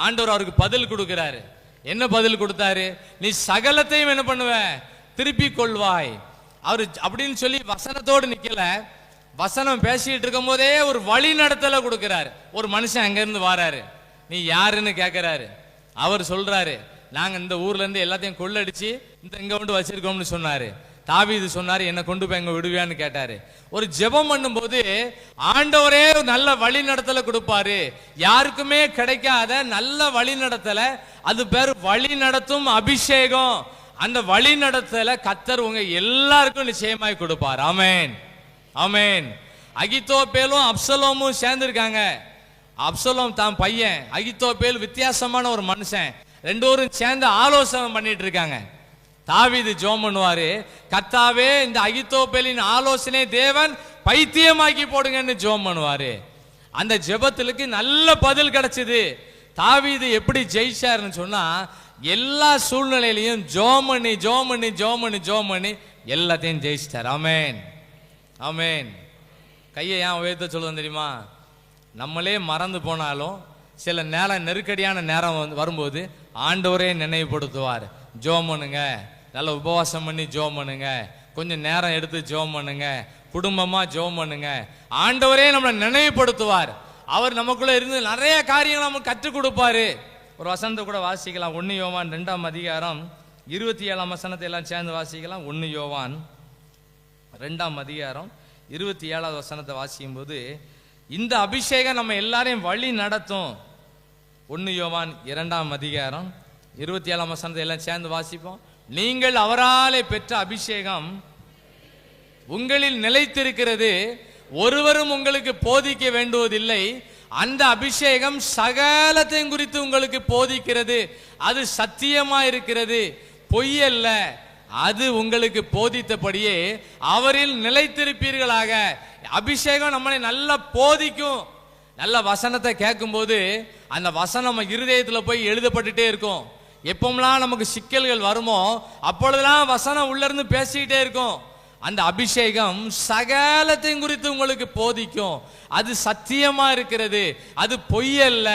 ஆண்டவர் அவருக்கு பதில் கொடுக்கிறாரு. என்ன பதில் கொடுத்தாரு? நீ சகலத்தையும் என்ன பண்ணுவ? திருப்பிக் கொள்வாய். அவரு அப்படின்னு சொல்லி வசனத்தோடு நிக்கல, வசனம் பேசிட்டு இருக்கும் போதே ஒரு வழி நடத்தல கொடுக்கிறாரு. ஒரு மனுஷன் அங்க இருந்து வாராரு. நீ யாருன்னு கேட்கிறாரு. அவர் சொல்றாரு, நாங்க இந்த ஊர்ல இருந்து எல்லாத்தையும் கொள்ளடிச்சு இங்க கொண்டு வச்சிருக்கோம்னு சொன்னாரு. தாவீது சொன்னாரு, என்ன கொண்டு போய் எங்க விடுவியான்னு கேட்டாரு. ஒரு ஜெபம் பண்ணும் போது ஆண்டவரே நல்ல வழி நடத்தல கொடுப்பாரு. யாருக்குமே கிடைக்காத நல்ல வழி நடத்தல, அது பேர் வழி நடத்தும் அபிஷேகம். அந்த வழி நடத்தல கர்த்தர் உங்க எல்லாருக்கும் நிச்சயமாய் கொடுப்பார். ஆமென், ஆமென். அகித்தோப்பேலும் அப்சலோமும் சேர்ந்திருக்காங்க. அப்சலோம் தான் பையன், அகித்தோப்பேல் வித்தியாசமான ஒரு மனுஷன். ரெண்டு பேரும் சேர்ந்து ஆலோசனை பண்ணிட்டு இருக்காங்க. தாவீது ஜெபம் பண்ணுவாரு, கர்த்தாவே இந்த அகித்தோப்பேலின் ஆலோசனை தேவன் பைத்தியமாக்கி போடுங்கன்னு ஜெபம் பண்ணுவாரு. அந்த ஜெபத்துக்கு நல்ல பதில் கிடைச்சது. தாவீது எப்படி ஜெயிச்சாருன்னு சொன்னா, எல்லா சூழ்நிலையிலையும் ஜெபம் பண்ணி ஜெபம் பண்ணி ஜெபம் பண்ணி ஜெபம் பண்ணி எல்லாத்தையும் ஜெயிச்சிட்டார். ஆமென், ஆமென். கையை ஏன் உயர்த்த சொல்லுவேன் தெரியுமா? நம்மளே மறந்து போனாலும் சில நேரம், நெருக்கடியான நேரம் வரும்போது ஆண்டவரே நினைவுபடுத்துவார். ஜெபம் பண்ணுங்க, நல்ல உபவாசம் பண்ணி ஜெபம் பண்ணுங்க, கொஞ்சம் நேரம் எடுத்து ஜெபம் பண்ணுங்க, குடும்பமா ஜெபம் பண்ணுங்க. ஆண்டவரே நம்மளை நினைவுபடுத்துவார். அவர் நமக்குள்ள இருந்து நிறைய காரியங்கள் நமக்கு கற்றுக் கொடுப்பாரு. ஒரு வசனத்தை கூட வாசிக்கலாம். 1 யோவான் 2ஆம் அதிகாரம் 27ஆம் வசனத்தை எல்லாம் சேர்ந்து வாசிக்கலாம். 1 யோவான் 2ஆம் அதிகாரம் 27வது வசனத்தை வாசிக்கும் போது, இந்த அபிஷேகம் நம்ம எல்லாரையும் வழி நடத்தும். 1 யோவான் 2ஆம் அதிகாரம் 27ஆம் வசனத்தை எல்லாம் சேர்ந்து வாசிப்போம். நீங்கள் அவராலே பெற்ற அபிஷேகம் உங்களில் நிலைத்திருக்கிறது, ஒருவரும் உங்களுக்கு போதிக்க வேண்டுவதில்லை. அந்த அபிஷேகம் சகலத்தையும் குறித்து உங்களுக்கு போதிக்கிறது. அது சத்தியமா இருக்கிறது, பொய்யல்ல. அது உங்களுக்கு போதித்தபடியே அவரில் நிலைத்திருப்பீர்களாக. அபிஷேகம் நம்மளை நல்லா போதிக்கும். நல்ல வசனத்தை கேட்கும் போது அந்த வசனம் நம்ம இருதயத்துல போய் எழுதப்பட்டுட்டே இருக்கும். எப்பமெல்லாம் நமக்கு சிக்கல்கள் வருமோ அப்பொழுதெல்லாம் வசனம் உள்ள இருந்து பேசிக்கிட்டே இருக்கும். அந்த அபிஷேகம் சகலத்தையும் குறித்து உங்களுக்கு போதிக்கும். அது சத்தியமா இருக்கிறது, அது பொய்யல்ல.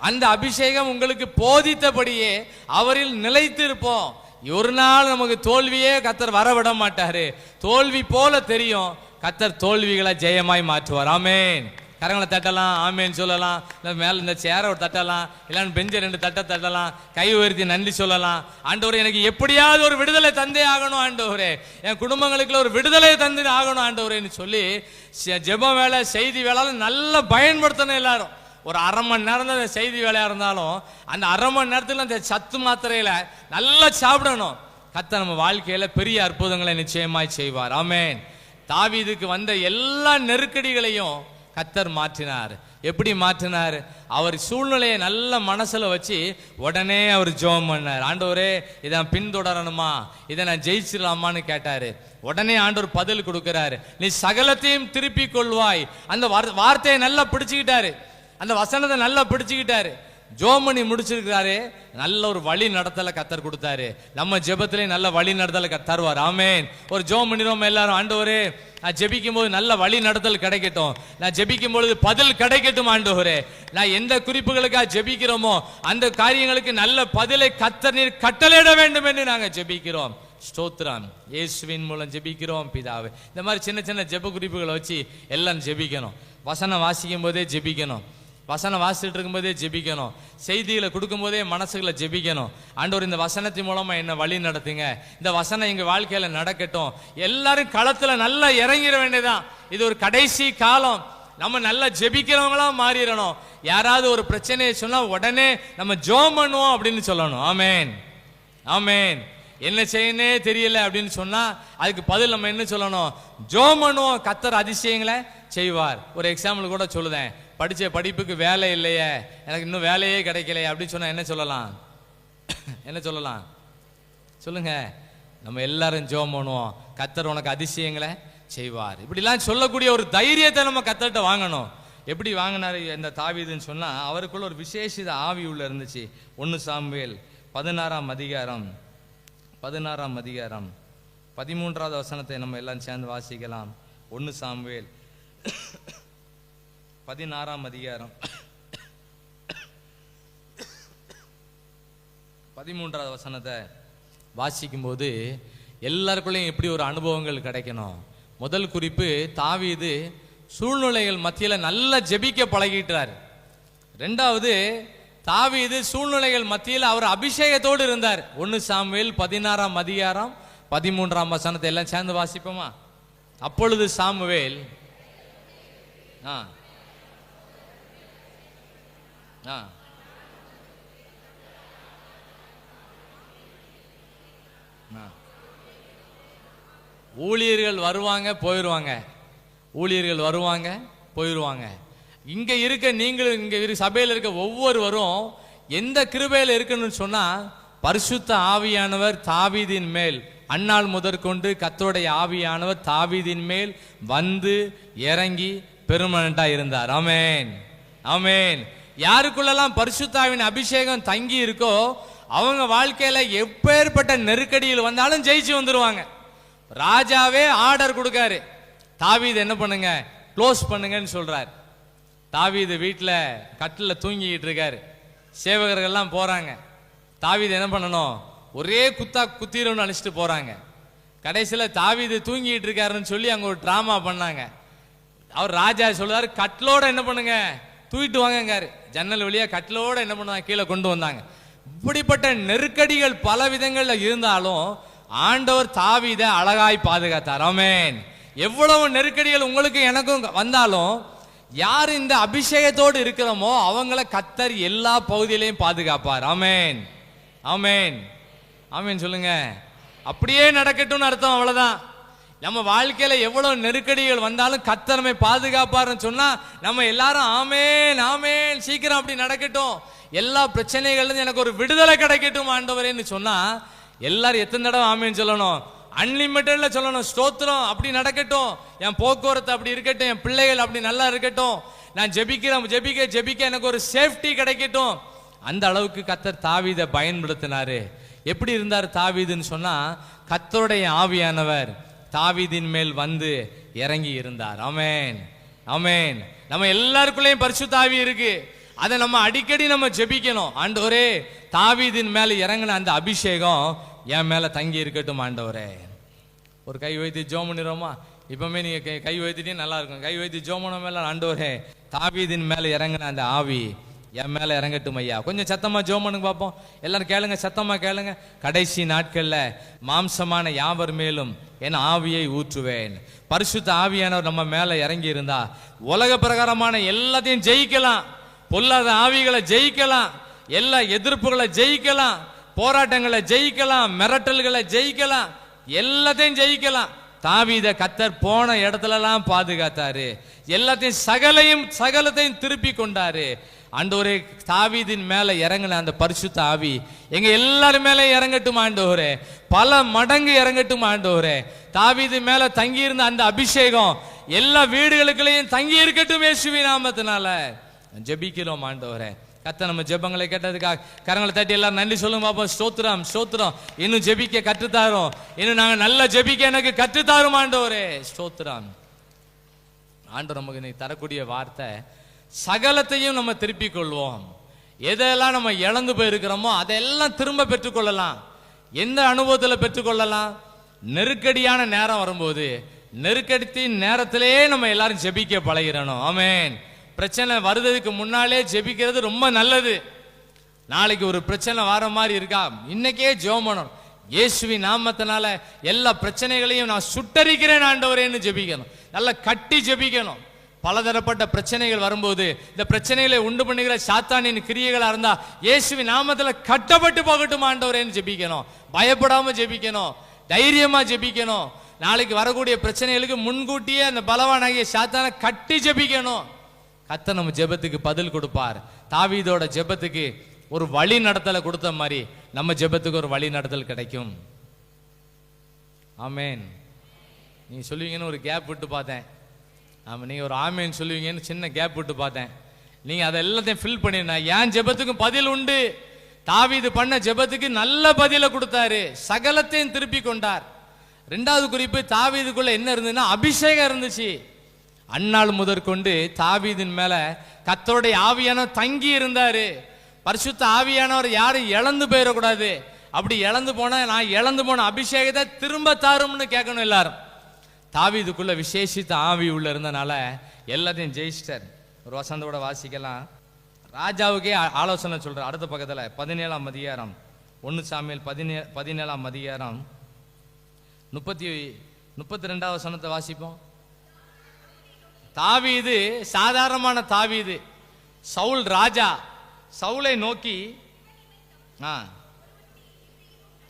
அந்த அபிஷேகம் உங்களுக்கு போதித்தபடியே அவரில் நிலைத்திருப்போம். ஒரு நாள் நமக்கு தோல்வியே கர்த்தர் வரவிட மாட்டாரு. தோல்வி போல தெரியும், கர்த்தர் தோல்விகளை ஜெயமாய் மாற்றுவார். ஆமென். கரங்களை தட்டலாம், ஆமேன்னு சொல்லலாம். இல்லை மேலே இந்த சேரை ஒரு தட்டலாம், இல்லைன்னு பெஞ்சை 2 தட்டலாம், கை உயர்த்தி நன்றி சொல்லலாம். ஆண்டவரே, எனக்கு எப்படியாவது ஒரு விடுதலை தந்தே ஆகணும் ஆண்டவரே, என் குடும்பங்களுக்குள்ள ஒரு விடுதலை தந்து ஆகணும் ஆண்டவரேன்னு சொல்லி ஜெப வேலை, செய்தி வேலை நல்லா பயன்படுத்தணும். எல்லாரும் ஒரு அரை மணி நேரம் தான் அந்த செய்தி வேலையாக இருந்தாலும் அந்த அரை மணி நேரத்தில் அந்த சத்து மாத்திரையில நல்லா சாப்பிடணும். கர்த்தர் நம்ம வாழ்க்கையில பெரிய அற்புதங்களை நிச்சயமாய் செய்வார். ஆமென். தாவீதுக்கு வந்த எல்லா நெருக்கடிகளையும் கர்த்தர் மாற்றினார். எப்படி மாற்றினார்? அவர் சூழ்நிலையை நல்ல மனசுல வச்சு உடனே அவர் ஜெபம் பண்ணார். ஆண்டவரே, இதை நான் பின்தொடரணுமா, இதை நான் ஜெயிச்சிடலாமான்னு கேட்டாரு. உடனே ஆண்டவர் பதில் கொடுக்கிறாரு, நீ சகலத்தையும் திருப்பிக் கொள்வாய். அந்த வார்த்தையை நல்லா பிடிச்சுக்கிட்டாரு, அந்த வசனத்தை நல்லா பிடிச்சுக்கிட்டாரு. ஜெபம் பண்ணி முடிச்சிருக்கிறாரு. நல்ல ஒரு வழி நடத்தலை கர்த்தர் கொடுத்தாரு. நம்ம ஜெபத்திலே நல்ல வழி நடத்தலை தருவார். ஆமென். ஒரு ஜெபம் பண்ணிடுவோம் எல்லாரும். ஆண்டவரே, நான் ஜெபிக்கும் போது நல்ல வழி நடத்தல் கிடைக்கட்டும், நான் ஜெபிக்கும் பொழுது பதில் கிடைக்கட்டும் ஆண்டவரே. நான் எந்த குறிப்புகளுக்காக ஜெபிக்கிறோமோ அந்த காரியங்களுக்கு நல்ல பதிலை கர்த்தர் நீர் கட்டளையிட வேண்டும் என்று நாங்கள் ஜெபிக்கிறோம். ஸ்தோத்திரம். இயேசுவின் மூலம் ஜெபிக்கிறோம் பிதாவே. இந்த மாதிரி சின்ன சின்ன ஜெப குறிப்புகளை வச்சு எல்லாம் ஜெபிக்கணும். வசனம் வாசிக்கும் போதே ஜெபிக்கணும். வசனம் வாசிச்சுட்டு இருக்கும்போதே ஜெபிக்கணும். செய்திகளை கொடுக்கும்போதே மனசுகளை ஜெபிக்கணும். ஆண்டவர் இந்த வசனத்தின் மூலமா என்ன வழி நடத்துங்க, இந்த வசனம் எங்க வாழ்க்கையில நடக்கட்டும். எல்லாரும் களத்துல நல்லா இறங்கிட வேண்டியதான். இது ஒரு கடைசி காலம். நம்ம நல்லா ஜெபிக்கிறவங்களா மாறிடணும். யாராவது ஒரு பிரச்சனையை சொன்னா உடனே நம்ம ஜெபம் பண்ணுவோம் அப்படின்னு சொல்லணும். ஆமென், ஆமென். என்ன செய்யனே தெரியல அப்படின்னு சொன்னா அதுக்கு பதில் நம்ம என்ன சொல்லணும்? ஜெபம் பண்ணுவோம், கர்த்தர் அதிசயங்களை செய்வார். ஒரு எக்ஸாம்பிள் கூட சொல்லுதேன். படிச்ச படிப்புக்கு வேலை இல்லையே, எனக்கு இன்னும் வேலையே கிடைக்கலையே அப்படின்னு சொன்னா என்ன சொல்லலாம்? என்ன சொல்லலாம் சொல்லுங்க? நம்ம எல்லாரும் ஜெபம் பண்ணுவோம், கர்த்தர் உனக்கு அதிசயங்களை செய்வார். இப்படிலாம் சொல்லக்கூடிய ஒரு தைரியத்தை நம்ம கர்த்தர்ட்ட வாங்கணும். எப்படி வாங்கினாரு இந்த தாவீதுன்னு சொன்னா, அவருக்குள்ள ஒரு விசேஷித ஆவி உள்ள இருந்துச்சு. 1 சாமுவேல் 16ஆம் அதிகாரம் 13வது வசனத்தை நம்ம எல்லாம் சேர்ந்து வாசிக்கலாம். 1 சாமுவேல் 16ஆம் அதிகாரம் 13வது வசனத்தை வாசிக்கும் போது எல்லாருக்குள்ளேயும் எப்படி ஒரு அனுபவங்கள் கிடைக்கணும். முதல் குறிப்பு, தாவீது சூழ்நிலைகள் மத்தியில நல்லா ஜெபிக்க பழகிட்டார். ரெண்டாவது, தாவீது சூழ்நிலைகள் மத்தியில் அவர் அபிஷேகத்தோடு இருந்தார். 1 சாமுவேல் 16ஆம் அதிகாரம் 13ஆம் வசனத்தை எல்லாம் சேர்ந்து வாசிப்போமா? அப்பொழுது சாமுவேல் ஊழியர்கள் வருவாங்க போயிடுவாங்க, ஊழியர்கள் வருவாங்க போயிடுவாங்க. இங்க இருக்க நீங்களும் இங்க சபையில் இருக்க ஒவ்வொருவரும் எந்த கிருபையில் இருக்குன்னு சொன்னா, பரிசுத்த ஆவியானவர் தாவீதின் மேல் அந்நாள் முதற்கொண்டு கர்த்தருடைய ஆவியானவர் தாவீதின் மேல் வந்து இறங்கி பெர்மனண்டா இருந்தார். ஆமென், ஆமென். யாருக்குள்ளெல்லாம் பரிசுத்தாவின் அபிஷேகம் தங்கி இருக்கோ அவங்க வாழ்க்கையில எப்பேற்பட்ட நெருக்கடியில் வந்தாலும் ஜெயிச்சு வந்துருவாங்க. ராஜாவே ஆர்டர் கொடுக்காரு, தாவீது என்ன பண்ணுங்க, க்ளோஸ் பண்ணுங்கன்னு சொல்றாரு. தாவீது வீட்டில் கட்டில் தூங்கிக்கிட்டு இருக்காரு. சேவகர்கள்லாம் போறாங்க. தாவீது என்ன பண்ணணும், ஒரே குத்திரம்னு அழைச்சிட்டு போறாங்க. கடைசியில் தாவீது தூங்கிட்டு இருக்காருன்னு சொல்லி அங்க ஒரு டிராமா பண்ணாங்க. அவர் ராஜா சொல்றாரு, கட்டிலோட என்ன பண்ணுங்க, தூக்கிட்டு வாங்கங்காரு. ஜன்னல் வழியா கட்டிலோட என்ன பண்ணுவாங்க, கீழே கொண்டு வந்தாங்க. இப்படிப்பட்ட நெருக்கடிகள் பல விதங்கள்ல இருந்தாலும் ஆண்டவர் தாவீதை அழகாய் பாதுகாத்தார். ஆமென். எவ்வளவு நெருக்கடிகள் உங்களுக்கு எனக்கும் வந்தாலும் யார் இந்த அபிஷேகத்தோடு இருக்கிறோமோ அவங்கள கர்த்தர் எல்லா பகுதியிலையும் பாதுகாப்பார். ஆமென், ஆமென், ஆமென் சொல்லுங்க. அப்படியே நடக்கட்டும்னு அர்த்தம். அவ்வளவுதான். நம்ம வாழ்க்கையில எவ்வளவு நெருக்கடிகள் வந்தாலும் கர்த்தர் நம்மை பாதுகாப்பாருன்னு சொன்னா நம்ம எல்லாரும் ஆமென், ஆமென், சீக்கிரம் அப்படி நடக்கட்டும், எல்லா பிரச்சனைகள்ல எனக்கு ஒரு விடுதலை கிடைக்கட்டும் ஆண்டவரேன்னு சொன்னா எல்லாரும் எத்தனை தடவை ஆமென் சொல்லணும்? அன்லிமிட்டட்ல சொல்லணும். ஸ்தோத்திரம், அப்படி நடக்கட்டும், என் போக்குவரத்து அப்படி இருக்கட்டும், என் பிள்ளைகள் அப்படி நல்லா இருக்கட்டும், நான் ஜெபிக்கிறேன், ஜெபிக்க ஜெபிக்க எனக்கு ஒரு சேஃப்டி கிடைக்கட்டும். அந்த அளவுக்கு கர்த்தர் தாவீதை பயன்படுத்தினாரு. எப்படி இருந்தார் தாவீதுன்னு சொன்னா, கர்த்தருடைய ஆவியானவர் தாவீதின் மேல் வந்து இறங்கி இருந்தார். ஆமென், ஆமென். நம்ம எல்லாருக்குள்ளேயும் பரிசுத்த ஆவி இருக்கு. அதை நம்ம அடிக்கடி நம்ம ஜெபிக்கணும். ஆண்டவரே, தாவீதின் மேல இறங்கின அந்த அபிஷேகம் என் மேல தங்கி இருக்கட்டும் ஆண்டவரே. ஒரு கை வைத்து ஜெபம் பண்ணிடுறோமா? இப்பவுமே நீங்க கை வைத்துட்டே நல்லா இருக்கும். கை வைத்து ஜெபம் பண்ண மேல, ஆண்டவரே தாவீதின் மேல இறங்கின அந்த ஆவி என் மேல இறங்கட்டும் ஐயா. கொஞ்சம் சத்தமா ஜெபம் பண்ணுங்க பார்ப்போம். எல்லாரும் கேளுங்க, சத்தமா கேளுங்க. கடைசி நாட்கள்ல மாம்சமான யாவர் மேலும் என் ஆவியை ஊற்றுவேன். பரிசுத்த ஆவியானவர் நம்ம மேல இறங்கி இருந்தா உலக பிரகாரமான எல்லாத்தையும் ஜெயிக்கலாம், பொல்லாத ஆவிகளை ஜெயிக்கலாம், எல்லா எதிர்ப்புகளை ஜெயிக்கலாம், போராட்டங்களை ஜெயிக்கலாம், மிரட்டல்களை ஜெயிக்கலாம், எல்லாத்தையும் ஜெயிக்கலாம். தாவீதை கர்த்தர் போன இடத்துல எல்லாம் பாதுகாத்தாரு. எல்லாத்தையும் சகலத்தையும் திருப்பி கொண்டாரு. ஆண்டவரே, தாவீதின் மேல இறங்கின அந்த பரிசுத்த ஆவி எங்க எல்லாரும் மேல இறங்கட்டும் ஆண்டவரே, பல மடங்கு இறங்கட்டும் ஆண்டவரே. தாவீது மேல தங்கி இருந்த அந்த அபிஷேகம் எல்லா வீடுகளுக்குள்ளேயும் தங்கி இருக்கட்டும் இயேசுவின் நாமத்தினால ஜெபிக்கிறோம் ஆண்டவரே. கர்த்தர் நம்ம ஜெபங்களை கேட்டதுக்காக கரங்களை தட்டி எல்லாரும் நன்றி சொல்லுங்க பாப்போம். ஸ்தோத்திரம், ஸ்தோத்திரம். இன்னும் ஜெபிக்க கற்றுத்தாரும், இன்னும் நாங்க நல்லா ஜெபிக்க எனக்கு கற்றுத்தாரும் ஆண்டவரே. ஸ்தோத்திரம். ஆண்டவர் நமக்கு இன்னைக்கு தரக்கூடிய வார்த்தை, சகலத்தையும் நம்ம திருப்பிக் கொள்வோம். எதெல்லாம் நம்ம இழந்து போயிருக்கிறோமோ அதெல்லாம் திரும்ப பெற்றுக்கொள்ளலாம். எந்த அனுபவத்தில் பெற்றுக்கொள்ளலாம்? நெருக்கடியான நேரம் வரும்போது நெருக்கடித்தின் நேரத்திலே நம்ம எல்லாரும் ஜெபிக்க பழகிறணும். ஆமென். பிரச்சனை வருவதற்கு முன்னாலே ஜெபிக்கிறது ரொம்ப நல்லது. நாளைக்கு ஒரு பிரச்சனை வர மாதிரி இருக்கா, இன்னைக்கே ஜெபம் பண்ணணும். இயேசுவின் நாமத்தினால எல்லா பிரச்சனைகளையும் நான் சுட்டரிக்கிறேன் ஆண்டவரேன்னு ஜெபிக்கணும். நல்லா கட்டி ஜெபிக்கணும். பலதரப்பட்ட பிரச்சனைகள் வரும்போது இந்த பிரச்சனைகளை உண்டு பண்ணுகிற சாத்தானின் கிரியைகளா இருந்தா இயேசுவின் நாமத்துல கட்டப்பட்டு போகட்டும் ஆண்டவரேன்னு ஜெபிக்கணும். பயப்படாம ஜெபிக்கணும், தைரியமா ஜெபிக்கணும். நாளைக்கு வரக்கூடிய பிரச்சனைகளுக்கு முன்கூட்டியே அந்த பலவானாகிய சாத்தானை கட்டி ஜெபிக்கணும். கர்த்தர் நம்ம ஜெபத்துக்கு பதில் கொடுப்பார். தாவீதோட ஜெபத்துக்கு ஒரு வழி நடத்தலை கொடுத்த மாதிரி நம்ம ஜெபத்துக்கு ஒரு வழி நடத்தல் கிடைக்கும். ஆமேன். நீங்க சொல்லுவீங்கன்னு ஒரு கேப் விட்டு பார்த்தேன். ஆமாம், நீங்கள் ஒரு ஆமேன்னு சொல்லுவீங்கன்னு சின்ன கேப் விட்டு பார்த்தேன். நீங்கள் அதை எல்லாத்தையும் ஃபில் பண்ணிருந்தா என் ஜெபத்துக்கும் பதில் உண்டு. தாவீது பண்ண ஜெபத்துக்கு நல்ல பதிலை கொடுத்தாரு, சகலத்தையும் திருப்பி கொண்டார். ரெண்டாவது குறிப்பு, தாவீதுக்குள்ள என்ன இருந்ததுன்னா அபிஷேகம் இருந்துச்சு. அந்நாள் முதற்கொண்டு தாவீதின் மேல கர்த்தருடைய ஆவியானவர் தங்கி இருந்தாரு. பரிசுத்த ஆவியானவர் யாரும் இழந்து போயிடக்கூடாது. அப்படி இழந்து போனா நான் இழந்து போன அபிஷேகத்தை திரும்ப தாரும்னு கேட்கணும் எல்லாரும். தாவீதுக்குள்ள விசேஷித்த ஆவி உள்ள இருந்தனால எல்லாத்தையும் ஜெயிச்சிட்டார். ஒரு வசந்தோட வாசிக்கலாம். ராஜாவுக்கே ஆலோசனை சொல்ற அடுத்த பக்கத்துல 17ஆம் அதிகாரம் 1 சாமுவேல் 17ஆம் அதிகாரம் 32வது வசனத்தை வாசிப்போம். தாவீது சாதாரணமான தாவீது. சவுல் ராஜா சவுலை நோக்கி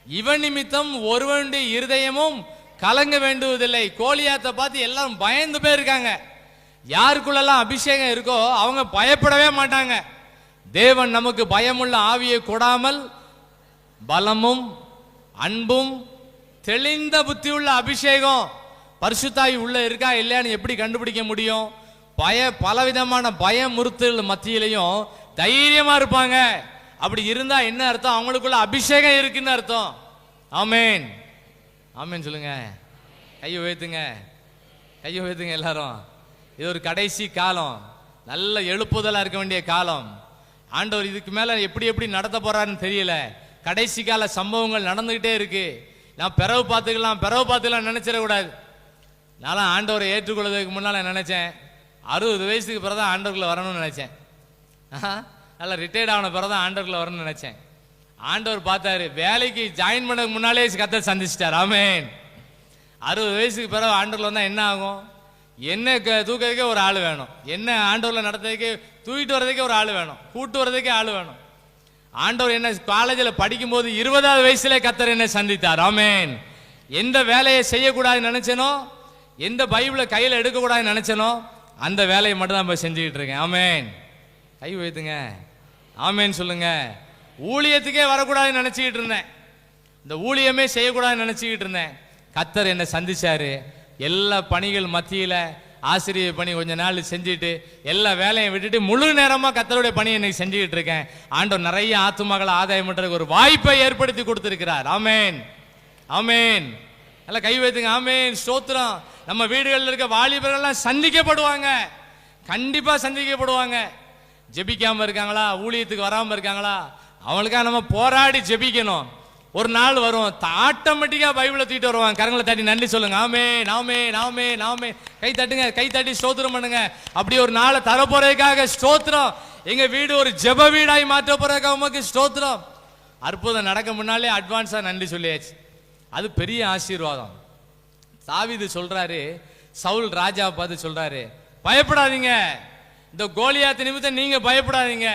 இவன் நிமித்தம் ஒருவனுடைய இருதயமும் கலங்க வேண்டுவதில்லை. கோலியாத்தை பார்த்து எல்லாரும் பயந்து போயிருக்காங்க. யாருக்குள்ளெல்லாம் அபிஷேகம் இருக்கோ அவங்க பயப்படவே மாட்டாங்க. தேவன் நமக்கு பயமுள்ள ஆவியை கொடாமல் பலமும் அன்பும் தெளிந்த புத்தியுள்ள அபிஷேகம் பரிசுத்தாய் உள்ள இருக்கா இல்லையான்னு எப்படி கண்டுபிடிக்க முடியும்? பலவிதமான பயமுறுத்தல் மத்தியிலையும் தைரியமா இருப்பாங்க. அப்படி இருந்தா என்ன அர்த்தம்? அவங்களுக்குள்ள அபிஷேகம் இருக்குன்னு அர்த்தம். ஆமேன், ஆமேன் சொல்லுங்க. கையை உயர்த்துங்க, கையை உயர்த்துங்க எல்லாரும். இது ஒரு கடைசி காலம், நல்ல எழுப்புதலா இருக்க வேண்டிய காலம். ஆண்டவர் இதுக்கு மேல எப்படி எப்படி நடத்த போறாருன்னு தெரியல. கடைசி கால சம்பவங்கள் நடந்துகிட்டே இருக்கு. நான் பிறகு பார்த்துக்கலாம் நினைச்சிடக்கூடாது. நான் ஆண்டவரை ஏற்றுக்கொள்வதற்கு முன்னால நினைச்சேன் 60 வயசுக்கு பிறகுதான் ஆண்டவர்களை வரணும்னு நினைச்சேன். நல்லா ரிட்டையர்ட் ஆன பிறகுதான் ஆண்டவர்களை வரணும்னு நினைச்சேன். ஆண்டவர் பார்த்தாரு, வேலைக்கு ஜாயின் பண்ண முன்னாலே கர்த்தர் சந்திச்சிட்டார். ஆமேன். 60 வயசுக்கு பிறகு ஆண்டவர்ல வந்தா என்ன ஆகும்? என்ன தூக்கிறதுக்கே ஒரு ஆள் வேணும், என்ன ஆண்டவர்ல நடத்துறதுக்கு தூக்கிட்டு வர்றதுக்கே ஒரு ஆள் வேணும், கூட்டு வர்றதுக்கே ஆள் வேணும். ஆண்டவர் என்ன காலேஜில் படிக்கும் போது 20வது வயசுல கர்த்தர் என்ன சந்தித்தார். ஆமேன். எந்த வேலையை செய்யக்கூடாதுன்னு நினைச்சனோ, எந்த பைபிளை கையில் எடுக்கக்கூடாதுன்னு நினைச்சனோ அந்த வேலையை மட்டும் தான் போய் செஞ்சுக்கிட்டு இருக்கேன். ஆமேன். கை வைத்துங்க, ஆமேன் சொல்லுங்க. ஊழியத்துக்கே வரக்கூடாதுன்னு நினைச்சுக்கிட்டு இருந்தேன், இந்த ஊழியமே செய்யக்கூடாதுன்னு நினைச்சுக்கிட்டு இருந்தேன். கர்த்தர் என்ன சந்திச்சாரு. எல்லா பணிகள் மத்தியில ஆசிரியர் பணி கொஞ்ச நாள் செஞ்சுட்டு எல்லா வேலையும் விட்டுட்டு முழு நேரமா கர்த்தருடைய பணி இன்னைக்கு செஞ்சுக்கிட்டு இருக்கேன். ஆண்டவர் நிறைய ஆத்துமக்களை ஆதாயம் பண்றதுக்கு ஒரு வாய்ப்பை ஏற்படுத்தி கொடுத்திருக்கிறார். ஆமேன், ஆமேன். நல்லா கை வைத்துங்க. ஆமேன், ஸ்தோத்திரம். நம்ம வீடுகளில் இருக்க வாலிபர்கள்லாம் சந்திக்கப்படுவாங்க, கண்டிப்பா சந்திக்கப்படுவாங்க. ஜெபிக்காம இருக்காங்களா, ஊழியத்துக்கு வராம இருக்காங்களா, அவங்களுக்காக நம்ம போராடி ஜெபிக்கணும். ஒரு நாள் வரும், ஆட்டோமேட்டிக்கா பைபிளை தூக்கிட்டு வருவாங்க. கரங்களை தட்டி நன்றி சொல்லுங்க. ஆமேன், ஆமேன், ஆமேன், ஆமேன். கை தட்டுங்க, கை தட்டி ஸ்தோத்திரம் பண்ணுங்க. அப்படி ஒரு நாளை தரப்போறதுக்காக ஸ்தோத்திரம். எங்க வீடு ஒரு ஜெப வீடாய் மாற்ற போறதுக்காக உமக்கு ஸ்தோத்திரம். அற்புதம் நடக்க முன்னாலே அட்வான்ஸா நன்றி சொல்லியாச்சு. அது பெரிய ஆசீர்வாதம். தாவீது சொல்றாரு, சவுல் ராஜாவை பார்த்து சொல்றாரு, பயப்படாதீங்க, இந்த கோலியாத் நிமித்தம் நீங்க பயப்படாதீங்க.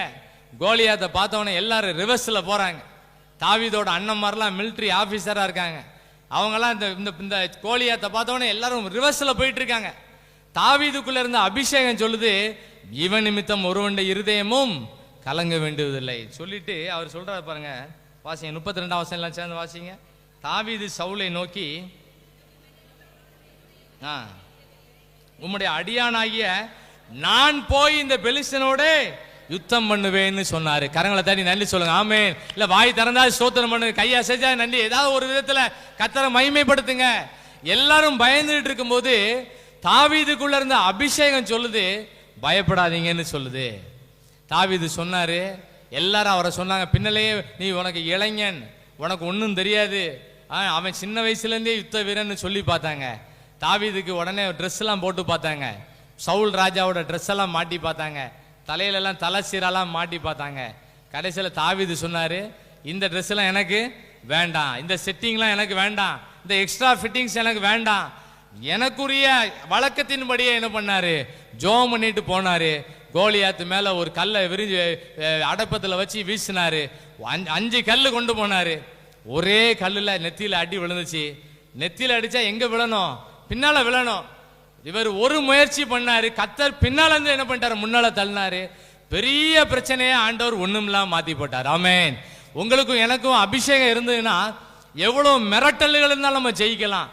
கோலியாத்தை பார்த்தவொடனே எல்லாரும் ரிவர்ஸ்ல போறாங்க. தாவீதோட அண்ணன்மாரெல்லாம் மிலிட்டரி ஆபீசரா இருக்காங்க. அவங்கெல்லாம் இந்த கோலியாத்தை பார்த்தவொடனே எல்லாரும் ரிவர்ஸ்ல போயிட்டு இருக்காங்க. தாவீதுக்குள்ள இருந்த அபிஷேகம் சொல்லுது, இவன் நிமித்தம் ஒருவனுடைய இருதயமும் கலங்க வேண்டியதில்லை சொல்லிட்டு அவர் சொல்றாரு பாருங்க. வாசிங்க 32ஆம் வசனம் எல்லாம் சேர்ந்து வாசிங்க. தாவீது சவுலை நோக்கி, உம்முடைய அடியானாகிய நான் போய் இந்த பெலிஸ்தனோட யுத்தம் பண்ணுவேன்னு சொன்னாரு. கரங்களை தட்டி நன்றி சொல்லுங்க. ஆமேன். இல்ல வாய் திறந்தா ஸ்தோத்திரம் பண்ணுங்க, கையா செஞ்சா நன்றி, ஏதாவது ஒரு விதத்துல கர்த்தரை மகிமைப்படுத்துங்க. எல்லாரும் பயந்துட்டு இருக்கும் போது தாவீதுக்குள்ள இருந்த அபிஷேகம் சொல்லுது, பயப்படாதீங்கன்னு சொல்லுது. தாவீது சொன்னாரு, எல்லாரும் அவரை சொன்னாங்க, பின்னலையே நீ உனக்கு இளைஞன், உனக்கு ஒன்றும் தெரியாது, அவன் சின்ன வயசுல இருந்தே யுத்த வீரன்னு சொல்லி பார்த்தாங்க. தாவீதுக்கு உடனே ட்ரெஸ் எல்லாம் போட்டு பார்த்தாங்க, சவுல் ராஜாவோட ட்ரெஸ் எல்லாம் மாட்டி பார்த்தாங்க, தலையிலெல்லாம் தலை சீரெல்லாம் மாட்டி பார்த்தாங்க. கடைசியில் தாவீது சொன்னார், இந்த ட்ரெஸ் எல்லாம் எனக்கு வேண்டாம், இந்த செட்டிங்லாம் எனக்கு வேண்டாம், இந்த எக்ஸ்ட்ரா ஃபிட்டிங்ஸ் எனக்கு வேண்டாம். எனக்குரிய வழக்கத்தின்படியே என்ன பண்ணாரு, ஜோம் பண்ணிட்டு போனாரு. கோலியாத்து மேல ஒரு கல்லை விரிஞ்சு அடப்பத்தில் வச்சு வீசினாரு. 5 கல் கொண்டு போனாரு. ஒரே கல்லுல நெத்தியில அடி விழுந்துச்சு. நெத்தியில அடிச்சா எங்க விழணும், பின்னால விழணும். இவர் ஒரு முயற்சி பண்ணாரு, கர்த்தர் பின்னால இருந்து என்ன பண்ணிட்டாரு, முன்னால தள்ளினாரு. பெரிய பிரச்சனையை ஆண்டவர் ஒண்ணுமில்லாம மாத்தி போட்டார். ஆமென். உங்களுக்கும் எனக்கும் அபிஷேகம் இருந்ததுன்னா எவ்வளவு மிரட்டல்கள் இருந்தாலும் நம்ம ஜெயிக்கலாம்.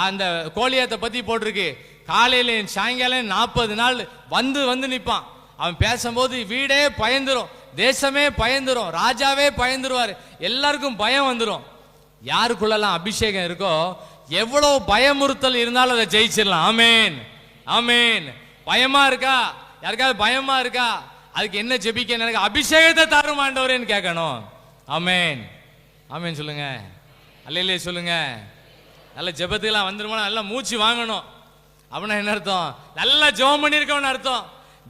அந்த கோலியாத்தை பத்தி போட்டிருக்கு, காலையில சாயங்காலம் 40 நாள் வந்து வந்து நிற்பான். அவன் பேசும்போது வீடே பயந்துரும், தேசமே பயந்துரும், ராஜாவே பயந்துருவாரு, எல்லாருக்கும் பயம் வந்துடும். யாருக்குள்ளெல்லாம் அபிஷேகம் இருக்கோ எவ்வளவு பயமுறுத்தல் இருந்தாலும் அதை ஜெயிச்சிடலாம். ஆமேன், ஆமேன். பயமா இருக்கா, யாருக்காவது பயமா இருக்கா, அதுக்கு என்ன ஜெபிக்க, எனக்கு அபிஷேகத்தை தரும் ஆண்டவரேன்னு கேட்கணும். ஆமேன், ஆமேன் சொல்லுங்க, அல்லேலூயா சொல்லுங்க. நல்ல ஜெபத்துக்கெல்லாம் வந்துருமா, நல்லா மூச்சு வாங்கணும். அப்படின்னா என்ன அர்த்தம், நல்லா ஜெபம் பண்ணியிருக்கோம்னு அர்த்தம்.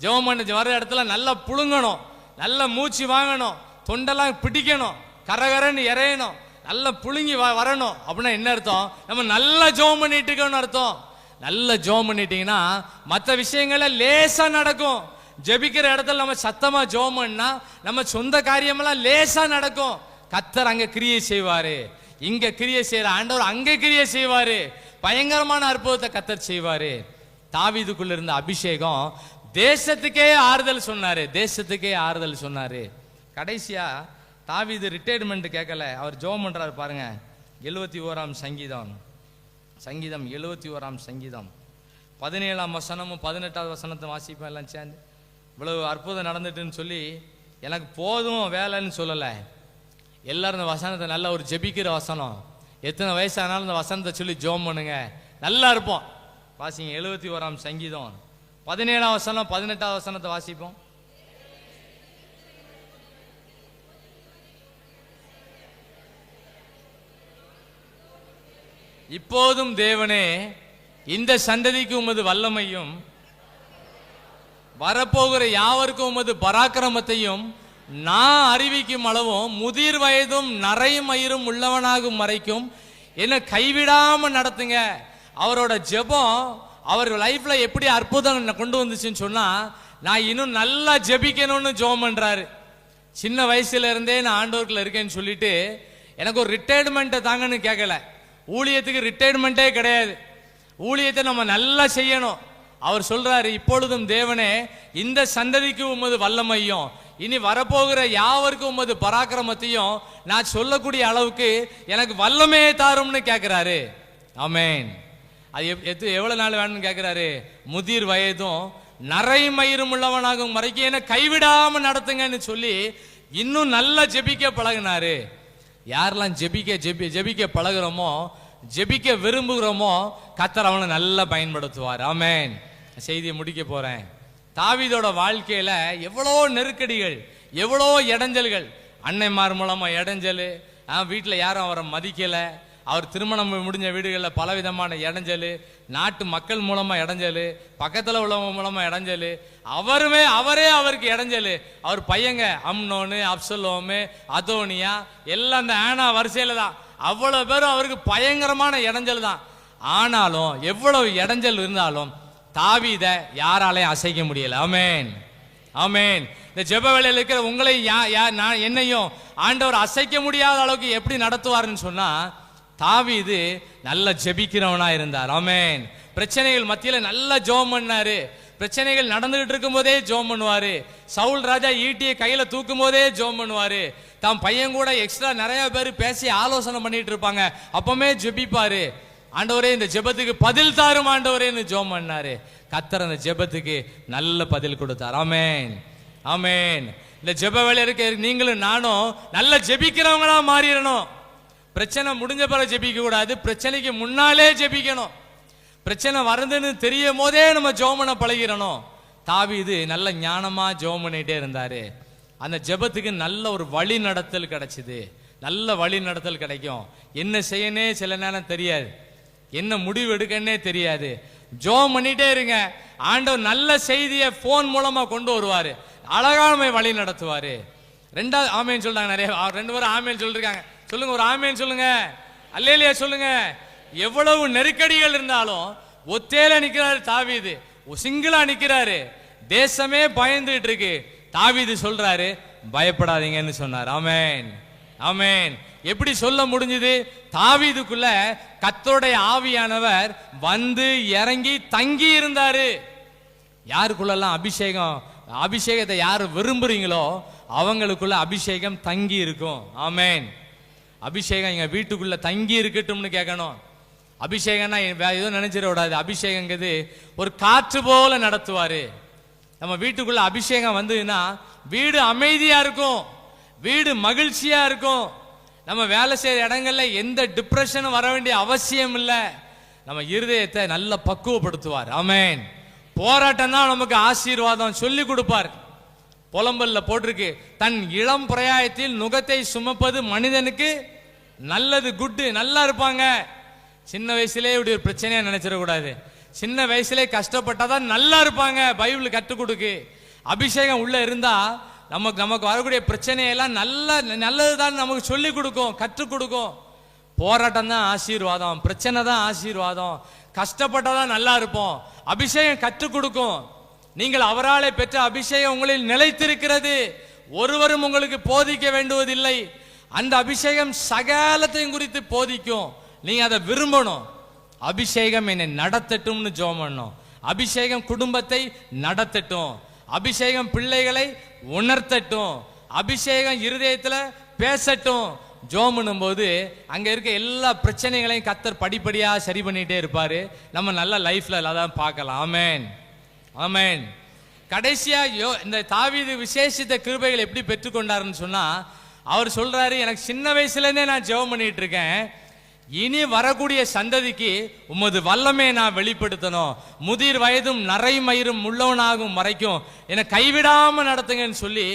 ஜெபம் பண்ணி வர இடத்துல நல்லா புழுங்கணும், நல்லா மூச்சு வாங்கணும், தொண்டெல்லாம் பிடிக்கணும், கரகரன்னு இறையணும், நல்லா புழுங்கி வரணும். அப்படின்னா என்ன அர்த்தம், நம்ம நல்லா ஜெபம் பண்ணிட்டு இருக்கோம்னு அர்த்தம். நல்லா ஜெபம் பண்ணிட்டீங்கன்னா மற்ற விஷயங்கள லேசா நடக்கும். ஜெபிக்கிற இடத்துல நம்ம சத்தமா ஜெபம் பண்ணா நம்ம சொந்த காரியமெல்லாம் லேசா நடக்கும். கர்த்தர் அங்க கிரியை செய்வாரு, இங்க கிரியை செய்யற ஆண்டவர் அங்க கிரியை செய்வாரு. பயங்கரமான அற்புதத்தை கர்த்தர் செய்வாரு. தாவீதுக்குள்ள இருந்த அபிஷேகம் தேசத்துக்கே ஆறுதல் சொன்னாரு, தேசத்துக்கே ஆறுதல் சொன்னாரு. கடைசியா தாவீது ரிட்டையர்மெண்ட் கேட்கல, அவர் ஜெபம் பண்றாரு பாருங்க. 71ஆம் சங்கீதம், சங்கீதம் 71ஆம் சங்கீதம் 17ஆம் வசனமும் 18வது வசனத்தை வாசிப்பேன் எல்லாம் சேர்ந்து. இவ்வளவு அற்புதம் நடந்துட்டுன்னு சொல்லி எனக்கு போதும் வேலைன்னு சொல்லலை. எல்லாரும் இந்த வசனத்தை நல்ல ஒரு ஜெபிக்கிற வசனம், எத்தனை வயசானாலும் இந்த வசனத்தை சொல்லி ஜெபம் பண்ணுங்க, நல்லா இருப்போம். வாசிங்க 71ஆம் சங்கீதம் 17ஆம் வசனம் 18வது வசனத்தை வாசிப்போம். இப்போதும் தேவனே, இந்த சந்ததிக்கு உமது வல்லமையும் வரப்போகிற யாவருக்கும் உமது பராக்கிரமத்தையும் நான் அறிவிக்கும் அளவும் முதிர் வயதும் நரைமயிரும் உள்ளவனாகும் வரைக்கும் என்ன கைவிடாம நடத்துங்க. அவரோட ஜெபம் அவர் லைஃப்ல எப்படி அற்புதம் கொண்டு வந்துச்சுன்னு சொன்னா, நான் இன்னும் நல்லா ஜெபிக்கணும்னு ஜெபம் பண்றாரு. சின்ன வயசுல இருந்தே நான் ஆண்டவருக்குள்ள இருக்கேன்னு சொல்லிட்டு எனக்கு ஒரு ரிட்டையர்மெண்ட்டை தாங்கன்னு கேட்கல. ஊழியத்துக்கு ரிட்டையர்மெண்ட்டே கிடையாது, ஊழியத்தை நம்ம நல்லா செய்யணும். அவர் சொல்றாரு, இப்பொழுதும் தேவனே, இந்த சந்ததிக்கு உமது வல்லமையும் இனி வரப்போகிற யாவருக்கும் உமது பராக்கிரமத்தையும் நான் சொல்லக்கூடிய அளவுக்கு எனக்கு வல்லமையை தாரும்னு கேட்கிறாரு. ஆமேன். அது எவ்வளவு நாள் வேணும்னு கேட்கிறாரு. முதிர் வயதும் நரைமயிரும் உள்ளவனாகும் வரைக்கும் என்ன கைவிடாம நடத்துங்கன்னு சொல்லி இன்னும் நல்லா ஜெபிக்க பழகினாரு. யாரெல்லாம் ஜெபிக்க பழகுறோமோ, ஜெபிக்க விரும்புகிறோமோ, கர்த்தர் அவனை நல்லா பயன்படுத்துவார். ஆமேன். செய்தியை முடிக்க போறேன். தாவீதோட வாழ்க்கையில எவ்வளோ நெருக்கடிகள், எவ்வளோ இடைஞ்சல்கள், அன்னைமார் மூலமா இடைஞ்சல், வீட்டில் யாரும் அவரை மதிக்கல, அவர் திருமணம் முடிஞ்ச வீடுகளில் பலவிதமான இடைஞ்சல், நாட்டு மக்கள் மூலமா இடைஞ்சல், பக்கத்தில் உள்ளவங்க மூலமா இடைஞ்சல், அவரே அவருக்கு இடைஞ்சல். அவர் பையங்க அம்னோனு, அப்சலோமு, அதோனியா எல்லாம் அந்த ஆனா வரிசையில தான். அவ்வளவு பேரும் அவருக்கு பயங்கரமான இடைஞ்சல் தான். ஆனாலும் எவ்வளவு இடைஞ்சல் இருந்தாலும் தாவீதை யாராலையும் அசைக்க முடியல. ஆமேன், ஆமேன். இந்த ஜெப வேளையில் இருக்கிற உங்களை என்னையும் ஆண்டவர் அசைக்க முடியாத அளவுக்கு எப்படி நடத்துவாருன்னு சொன்னா, தாவீது நல்ல ஜெபிக்கிறவனா இருந்தார். ஆமேன். பிரச்சனைகள் மத்தியில நல்ல ஜெபம் பண்ணாரு. பிரச்சனைகள் நடந்துகிட்டு இருக்கும் போதே ஜெபம் பண்ணுவாரு. சவுல் ராஜா ஈட்டியை கையில தூக்கும் போதே ஜெபம் பண்ணுவாரு. தான் பையன் கூட எக்ஸ்ட்ரா நிறைய பேர் பேசி ஆலோசனை பண்ணிட்டு இருப்பாங்க, அப்பவுமே ஜெபிப்பாரு. ஆண்டவரே, இந்த ஜெபத்துக்கு பதில் தாரும் ஆண்டவரேன்னு ஜெபம் பண்ணாரு. கர்த்தர் அந்த ஜெபத்துக்கு நல்ல பதில் கொடுத்தார். ஆமேன், ஆமேன். இந்த ஜெப வேலை இருக்க நீங்களும் நானும் நல்ல ஜெபிக்கிறவங்களா மாறிடணும். பிரச்சனை முடிஞ்ச பிறகு ஜெபிக்க கூடாது, பிரச்சனைக்கு முன்னாலே ஜெபிக்கணும். பிரச்சனை வருதுன்னு தெரியும் போதே நம்ம ஜெபம் பண்ண பழகிறணும். தாவீது நல்ல ஞானமா ஜெபம் பண்ணிட்டே இருந்தாரு. அந்த ஜெபத்துக்கு நல்ல ஒரு வழி நடத்தல் கிடைச்சது. நல்ல வழி நடத்தல் கிடைக்கும். என்ன செய்யனே சில நேரம் தெரியாது, என்ன முடிவு எடுக்கன்னே தெரியாது. ஜோம் பண்ணிட்டே இருங்க. ஆண்டவர் நல்ல செய்தியை போன் மூலமா கொண்டு வருவாரு, அழகான வழி நடத்துவாரு. ரெண்டாவது ஆமேன் சொல்றாங்க. நிறைய 2 பேரும் ஆமேன் சொல்லிருக்காங்க. சொல்லுங்க, ஒரு ஆமேன் சொல்லுங்க, அல்லேலியா சொல்லுங்க. எவ்வளவு நெருக்கடிகள் இருந்தாலும் ஒத்தேல நிக்கிறாரு தாவீது, சிங்கிளா நிக்கிறாரு. தேசமே பயந்துட்டு இருக்கு. தாவீது சொல்றாரு, பயப்படாதீங்கன்னு சொன்னார். ஆமேன், ஆமேன். எப்படி சொல்ல முடிஞ்சது? தாவீதுக்குள்ள கர்த்தருடைய ஆவியானவர் வந்து இறங்கி தங்கி இருந்தாரு. யாருக்குள்ளெல்லாம் அபிஷேகத்தை யாரு விரும்புறீங்களோ அவங்களுக்குள்ள அபிஷேகம் தங்கி இருக்கும். ஆமேன். அபிஷேகம் எங்க வீட்டுக்குள்ள தங்கி இருக்கட்டும்னு கேட்கணும். அபிஷேகம்னா ஏதோ நினைச்சிட கூடாது. அபிஷேகங்கிறது ஒரு காற்று போல நடத்துவாரு. நம்ம வீட்டுக்குள்ள அபிஷேகம் வந்ததுன்னா வீடு அமைதியா இருக்கும், வீடு மகிழ்ச்சியா இருக்கும். நம்ம வேலை செய்யற இடங்கள்ல எந்த டிப்ரெஷனும் வர வேண்டிய அவசியம் இல்லை. நம்ம இருதயத்தை நல்ல பக்குவப்படுத்துவார். ஆமேன். போராட்டம் தான் நமக்கு ஆசீர்வாதம் சொல்லி கொடுப்பார். புலம்பல்ல போட்டிருக்கு, தன் இளம் பிரயாயத்தில் நுகத்தை சுமப்பது மனிதனுக்கு நல்லது, குட்டு, நல்லா இருப்பாங்க. சின்ன வயசுலேயே இப்படி ஒரு பிரச்சனையா நினைச்சிடக்கூடாது. சின்ன வயசுலேயே கஷ்டப்பட்டாதான் நல்லா இருப்பாங்க. பைபிள் கற்றுக் கொடுக்கு. அபிஷேகம் உள்ள இருந்தா நமக்கு வரக்கூடிய பிரச்சனையெல்லாம் நல்லதுதான் நமக்கு சொல்லி கொடுக்கும், கற்றுக் கொடுக்கும். போராட்டம் தான் ஆசீர்வாதம், பிரச்சனை தான் ஆசீர்வாதம், கஷ்டப்பட்டாதான் நல்லா இருப்போம். அபிஷேகம் கற்றுக் கொடுக்கும். நீங்கள் அவராலே பெற்ற அபிஷேகம் உங்களில் நிலைத்திருக்கிறது. ஒருவரும் உங்களுக்கு போதிக்க வேண்டுவதில்லை. அந்த அபிஷேகம் சகலத்தையும் குறித்து போதிக்கும். நீங்க அதை விரும்பணும். அபிஷேகம் என்னை நடத்தட்டும்னு ஜெபம் பண்ணணும். அபிஷேகம் குடும்பத்தை நடத்தட்டும், அபிஷேகம் பிள்ளைகளை உணர்த்தட்டும், அபிஷேகம் இருதயத்துல பேசட்டும். ஜெபம் பண்ணும்போது அங்க இருக்க எல்லா பிரச்சனைகளையும் கர்த்தர் படிப்படியா சரி பண்ணிட்டே இருப்பாரு. நம்ம நல்ல லைஃப்ல அதான் பார்க்கலாம். ஆமென், ஆமென். கடைசியா இந்த தாவீது விசேஷித்த கிருபைகள் எப்படி பெற்றுக்கொண்டாருன்னு சொன்னா, அவர் சொல்றாரு, எனக்கு சின்ன வயசுல இருந்தே நான் ஜெபம் பண்ணிட்டு இருக்கேன், இனி வரக்கூடிய சந்ததிக்கு உமது வல்லமே நான் வெளிப்படுத்தணும், முதிர் வயதும் நரைமயிரும் உள்ளவனாகும் வரைக்கும் என்னை கைவிடாம நடத்துங்கன்னு சொல்லி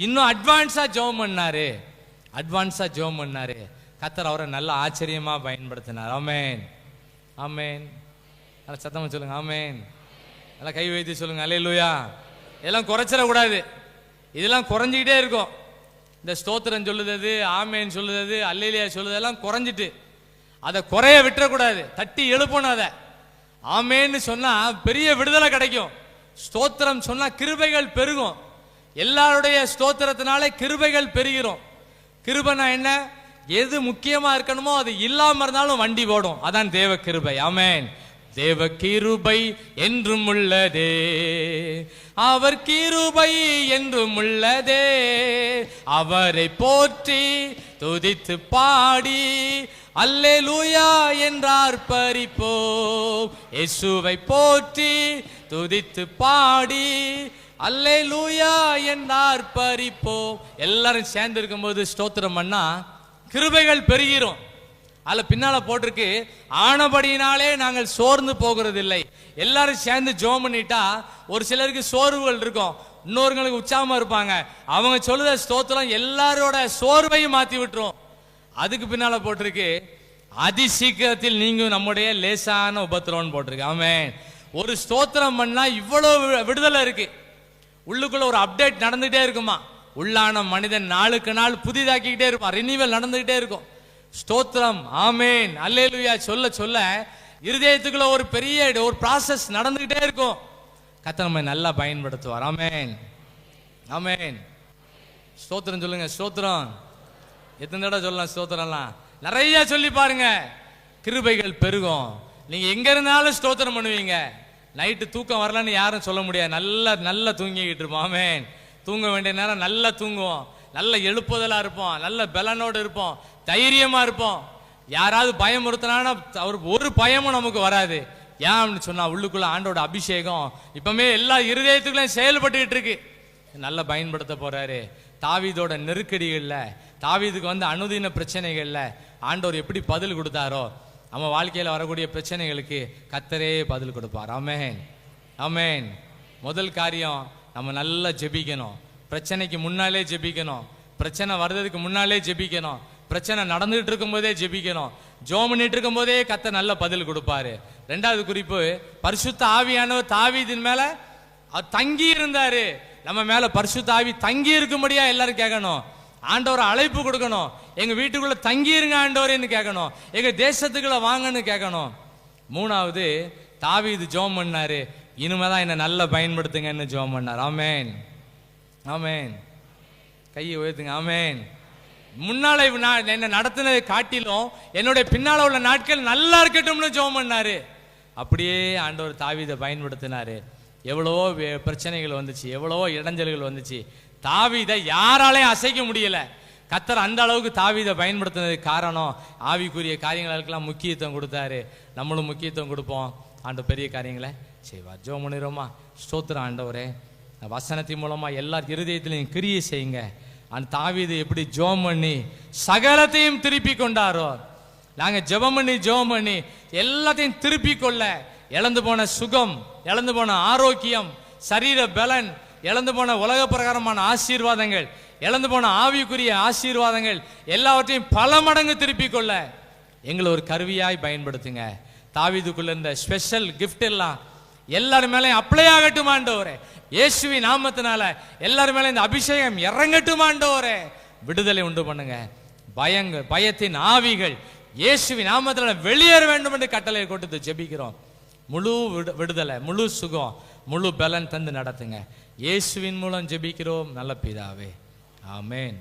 இன்னும் அட்வான்ஸா ஜெபம் பண்ணாரு. கர்த்தர் அவரை நல்ல ஆச்சரியமா பயன்படுத்தினார். ஆமென், ஆமென். நல்லா சத்தமா சொல்லுங்க, ஆமென். நல்லா கை வைத்து சொல்லுங்க, அல்லேலூயா. இதெல்லாம் குறைச்சிடக்கூடாது, இதெல்லாம் குறைஞ்சிக்கிட்டே இருக்கும். இந்த ஸ்தோத்திரம் சொல்லுறது, ஆமேன் சொல்லுறது, அல்லேலூயா சொல்லுறதெல்லாம் குறைஞ்சிட்டு அதை குறைய விட்டுறக்கூடாது, தட்டி எழுப்பணும். அதை ஆமேன்னு சொன்னா பெரிய விடுதலை கிடைக்கும். ஸ்தோத்திரம் சொன்னா கிருபைகள் பெருகும். எல்லாருடைய ஸ்தோத்திரத்தினால கிருபைகள் பெருகிறோம். கிருபைனா என்ன? எது முக்கியமா இருக்கணுமோ அது இல்லாம இருந்தாலும் வண்டி போடும். அதான் தேவ கிருபை. ஆமென். தேவ கிருபை என்றும் உள்ளதே, அவர் கிருபை என்றும் உள்ளதே, அவரை போற்றி துதித்து பாடி அல்லேலூயா என்றார் பரிப்போம். இயேசுவை போற்றி துதித்து பாடி அல்லேலூயா என்றார் பரிப்போம். எல்லாரும் சேர்ந்து இருக்கும்போது ஸ்தோத்திரம் பண்ணா கிருபைகள் பெருகிறோம். அதுல பின்னால போட்டிருக்கு, ஆனபடியினாலே நாங்கள் சோர்ந்து போகிறது இல்லை. எல்லாரும் சேர்ந்து ஜெபம் பண்ணிட்டா ஒரு சிலருக்கு சோர்வுகள் இருக்கும், இன்னொருங்களுக்கு உற்சாகமா இருப்பாங்க. அவங்க சொல்லுத ஸ்தோத்திரம் எல்லாரோட சோர்வையும் மாத்தி விட்டுரும். அதுக்கு பின்னால போட்டிருக்கு, அதி சீக்கிரத்தில் நீங்க நம்முடைய லேசான உபத்திரவம் போட்டிருக்கு. ஆமென். ஒரு ஸ்தோத்திரம் பண்ணா இவ்வளவு விடுதலை இருக்கு. உள்ளுக்குள்ள ஒரு அப்டேட் நடந்துகிட்டே இருக்குமா. உள்ளான மனிதன் நாளுக்கு நாள் புதிதாக்கிக்கிட்டே இருப்பான், ரினிவல் நடந்துகிட்டே இருக்கும். ஸ்தோத்திரம், ஆமென், அல்லேலூயா சொல்ல சொல்ல இருதயத்துக்குள்ள ஒரு பெரிய ஒரு ப்ராசஸ் நடந்துகிட்டே இருக்கும். கர்த்தர் நம்மை நல்லா பயன்படுத்துவார். ஆமென், ஆமென். ஸ்தோத்திரம் சொல்லுங்க, ஸ்தோத்திரம். எத்தனை தடவை சொல்லலாம் ஸ்தோத்திரம்லாம்? நிறைய சொல்லி பாருங்க, கிருபைகள் பெருகும். நீங்க எங்க இருந்தாலும் ஸ்தோத்திரம் பண்ணுவீங்க. நைட்டு தூக்கம் வரலன்னு யாரும் சொல்ல முடியாது. நல்லா தூங்கிக்கிட்டு இருப்போம். ஆமென். தூங்க வேண்டிய நேரம் நல்லா தூங்குவோம், நல்ல எழுப்புதலா இருப்போம், நல்ல பலனோடு இருப்போம், தைரியமா இருப்போம். யாராவது பயமுறுத்தினா ஒரு பயமும் நமக்கு வராது. ஏன் அப்படின்னு சொன்னா உள்ளுக்குள்ள ஆண்டோட அபிஷேகம் இப்பவுமே எல்லா இருதயத்துக்குள்ளேயும் செயல்பட்டுக்கிட்டு இருக்கு. நல்லா பயன்படுத்த போறாரு. தாவீதோட நெருக்கடிகள்ல, தாவீதுக்கு வந்து அனுதின பிரச்சனைகள்ல ஆண்டவர் எப்படி பதில் கொடுத்தாரோ, நம்ம வாழ்க்கையில வரக்கூடிய பிரச்சனைகளுக்கு கர்த்தரே பதில் கொடுப்பார். ஆமென், ஆமென். முதல் காரியம், நம்ம நல்லா ஜெபிக்கணும். பிரச்சனைக்கு முன்னாலே ஜெபிக்கணும், பிரச்சனை வர்றதுக்கு முன்னாலே ஜெபிக்கணும், பிரச்சனை நடந்துகிட்டு இருக்கும் போதே ஜெபிக்கணும். ஜெபம் பண்ணிட்டு இருக்கும் போதே கர்த்தர் நல்ல பதில் கொடுப்பாரு. ரெண்டாவது குறிப்பு, பரிசுத்த ஆவியானவர் தாவீதின் மேல அவர் தங்கி இருந்தாரு. நம்ம மேல பரிசுத்த ஆவி தங்கி இருக்கும்படியா எல்லாரும் கேட்கணும். ஆண்டவரை அழைப்பு கொடுக்கணும். எங்க வீட்டுக்குள்ள தங்கி இருங்க ஆண்டவரேன்னு கேட்கணும். எங்க தேசத்துக்குள்ள வாங்கன்னு கேட்கணும். மூணாவது, தாவீது ஜெபம் பண்ணாரு, இனிமேதான் என்ன நல்லா பயன்படுத்துங்கன்னு ஜெபம் பண்ணார். ஆமென், ஆமென். கையை உயர்த்துங்க. ஆமென். முன்னால என்ன நடத்தினதை காட்டிலும் என்னுடைய பின்னால உள்ள நாட்கள் நல்லா இருக்கட்டும்னு ஜெபம் பண்ணாரு. அப்படியே ஆண்டவர் தாவீதை பயன்படுத்தினாரு. எவ்வளவோ பிரச்சனைகள் வந்துச்சு, எவ்வளவோ இடைஞ்சல்கள் வந்துச்சு. தாவீதை யாராலையும் அசைக்க முடியல. கர்த்தர் அந்த அளவுக்கு தாவீதை பயன்படுத்தினதுக்கு காரணம், ஆவிக்குரிய காரியங்களுக்கெல்லாம் முக்கியத்துவம் கொடுத்தாரு. நம்மளும் முக்கியத்துவம் கொடுப்போம். ஆண்டவர் பெரிய காரியங்களை செய்வார். ஜெபம் பண்ணிடுவோமா? ஸ்தோத்திரம் ஆண்டவரே, வசனத்தின் மூலமா எல்லார் இருதயத்திலையும் கிரியை செய்யுங்க. அந்த தாவீது எப்படி ஜெபம் பண்ணி சகலத்தையும் திருப்பி கொண்டாரோ, நாங்க ஜெபம் பண்ணி எல்லாத்தையும் திருப்பி கொள்ள, இழந்து போன சுகம், இழந்து போன ஆரோக்கியம், சரீர பலன், இழந்து போன உலக பிரகாரமான ஆசீர்வாதங்கள், இழந்து போன ஆவிக்குரிய ஆசீர்வாதங்கள் எல்லாவற்றையும் பல மடங்கு திருப்பி கொள்ள எங்களை ஒரு கருவியாய் பயன்படுத்துங்க. தாவீதுக்குள்ள இருந்த ஸ்பெஷல் கிஃப்ட் எல்லாம் எல்லாரும் மேலே அப்ளை ஆகட்டும் ஆண்டவரே. இயேசுவின் நாமத்தினால எல்லாரும் மேலே இந்த அபிஷேகம் இறங்கட்டும் ஆண்டவரே. விடுதலை உண்டு பண்ணுங்க. பயத்தின் ஆவிகள் இயேசுவின் நாமத்தினால வெளியேற வேண்டும் என்று கட்டளை கொடுத்து ஜெபிக்கிறோம். முழு விடுதலை, முழு சுகம், முழு பலன் தந்து நடத்துங்க. இயேசுவின் மூலம் ஜெபிக்கிறோம் நல்ல பிதாவே. ஆமென்.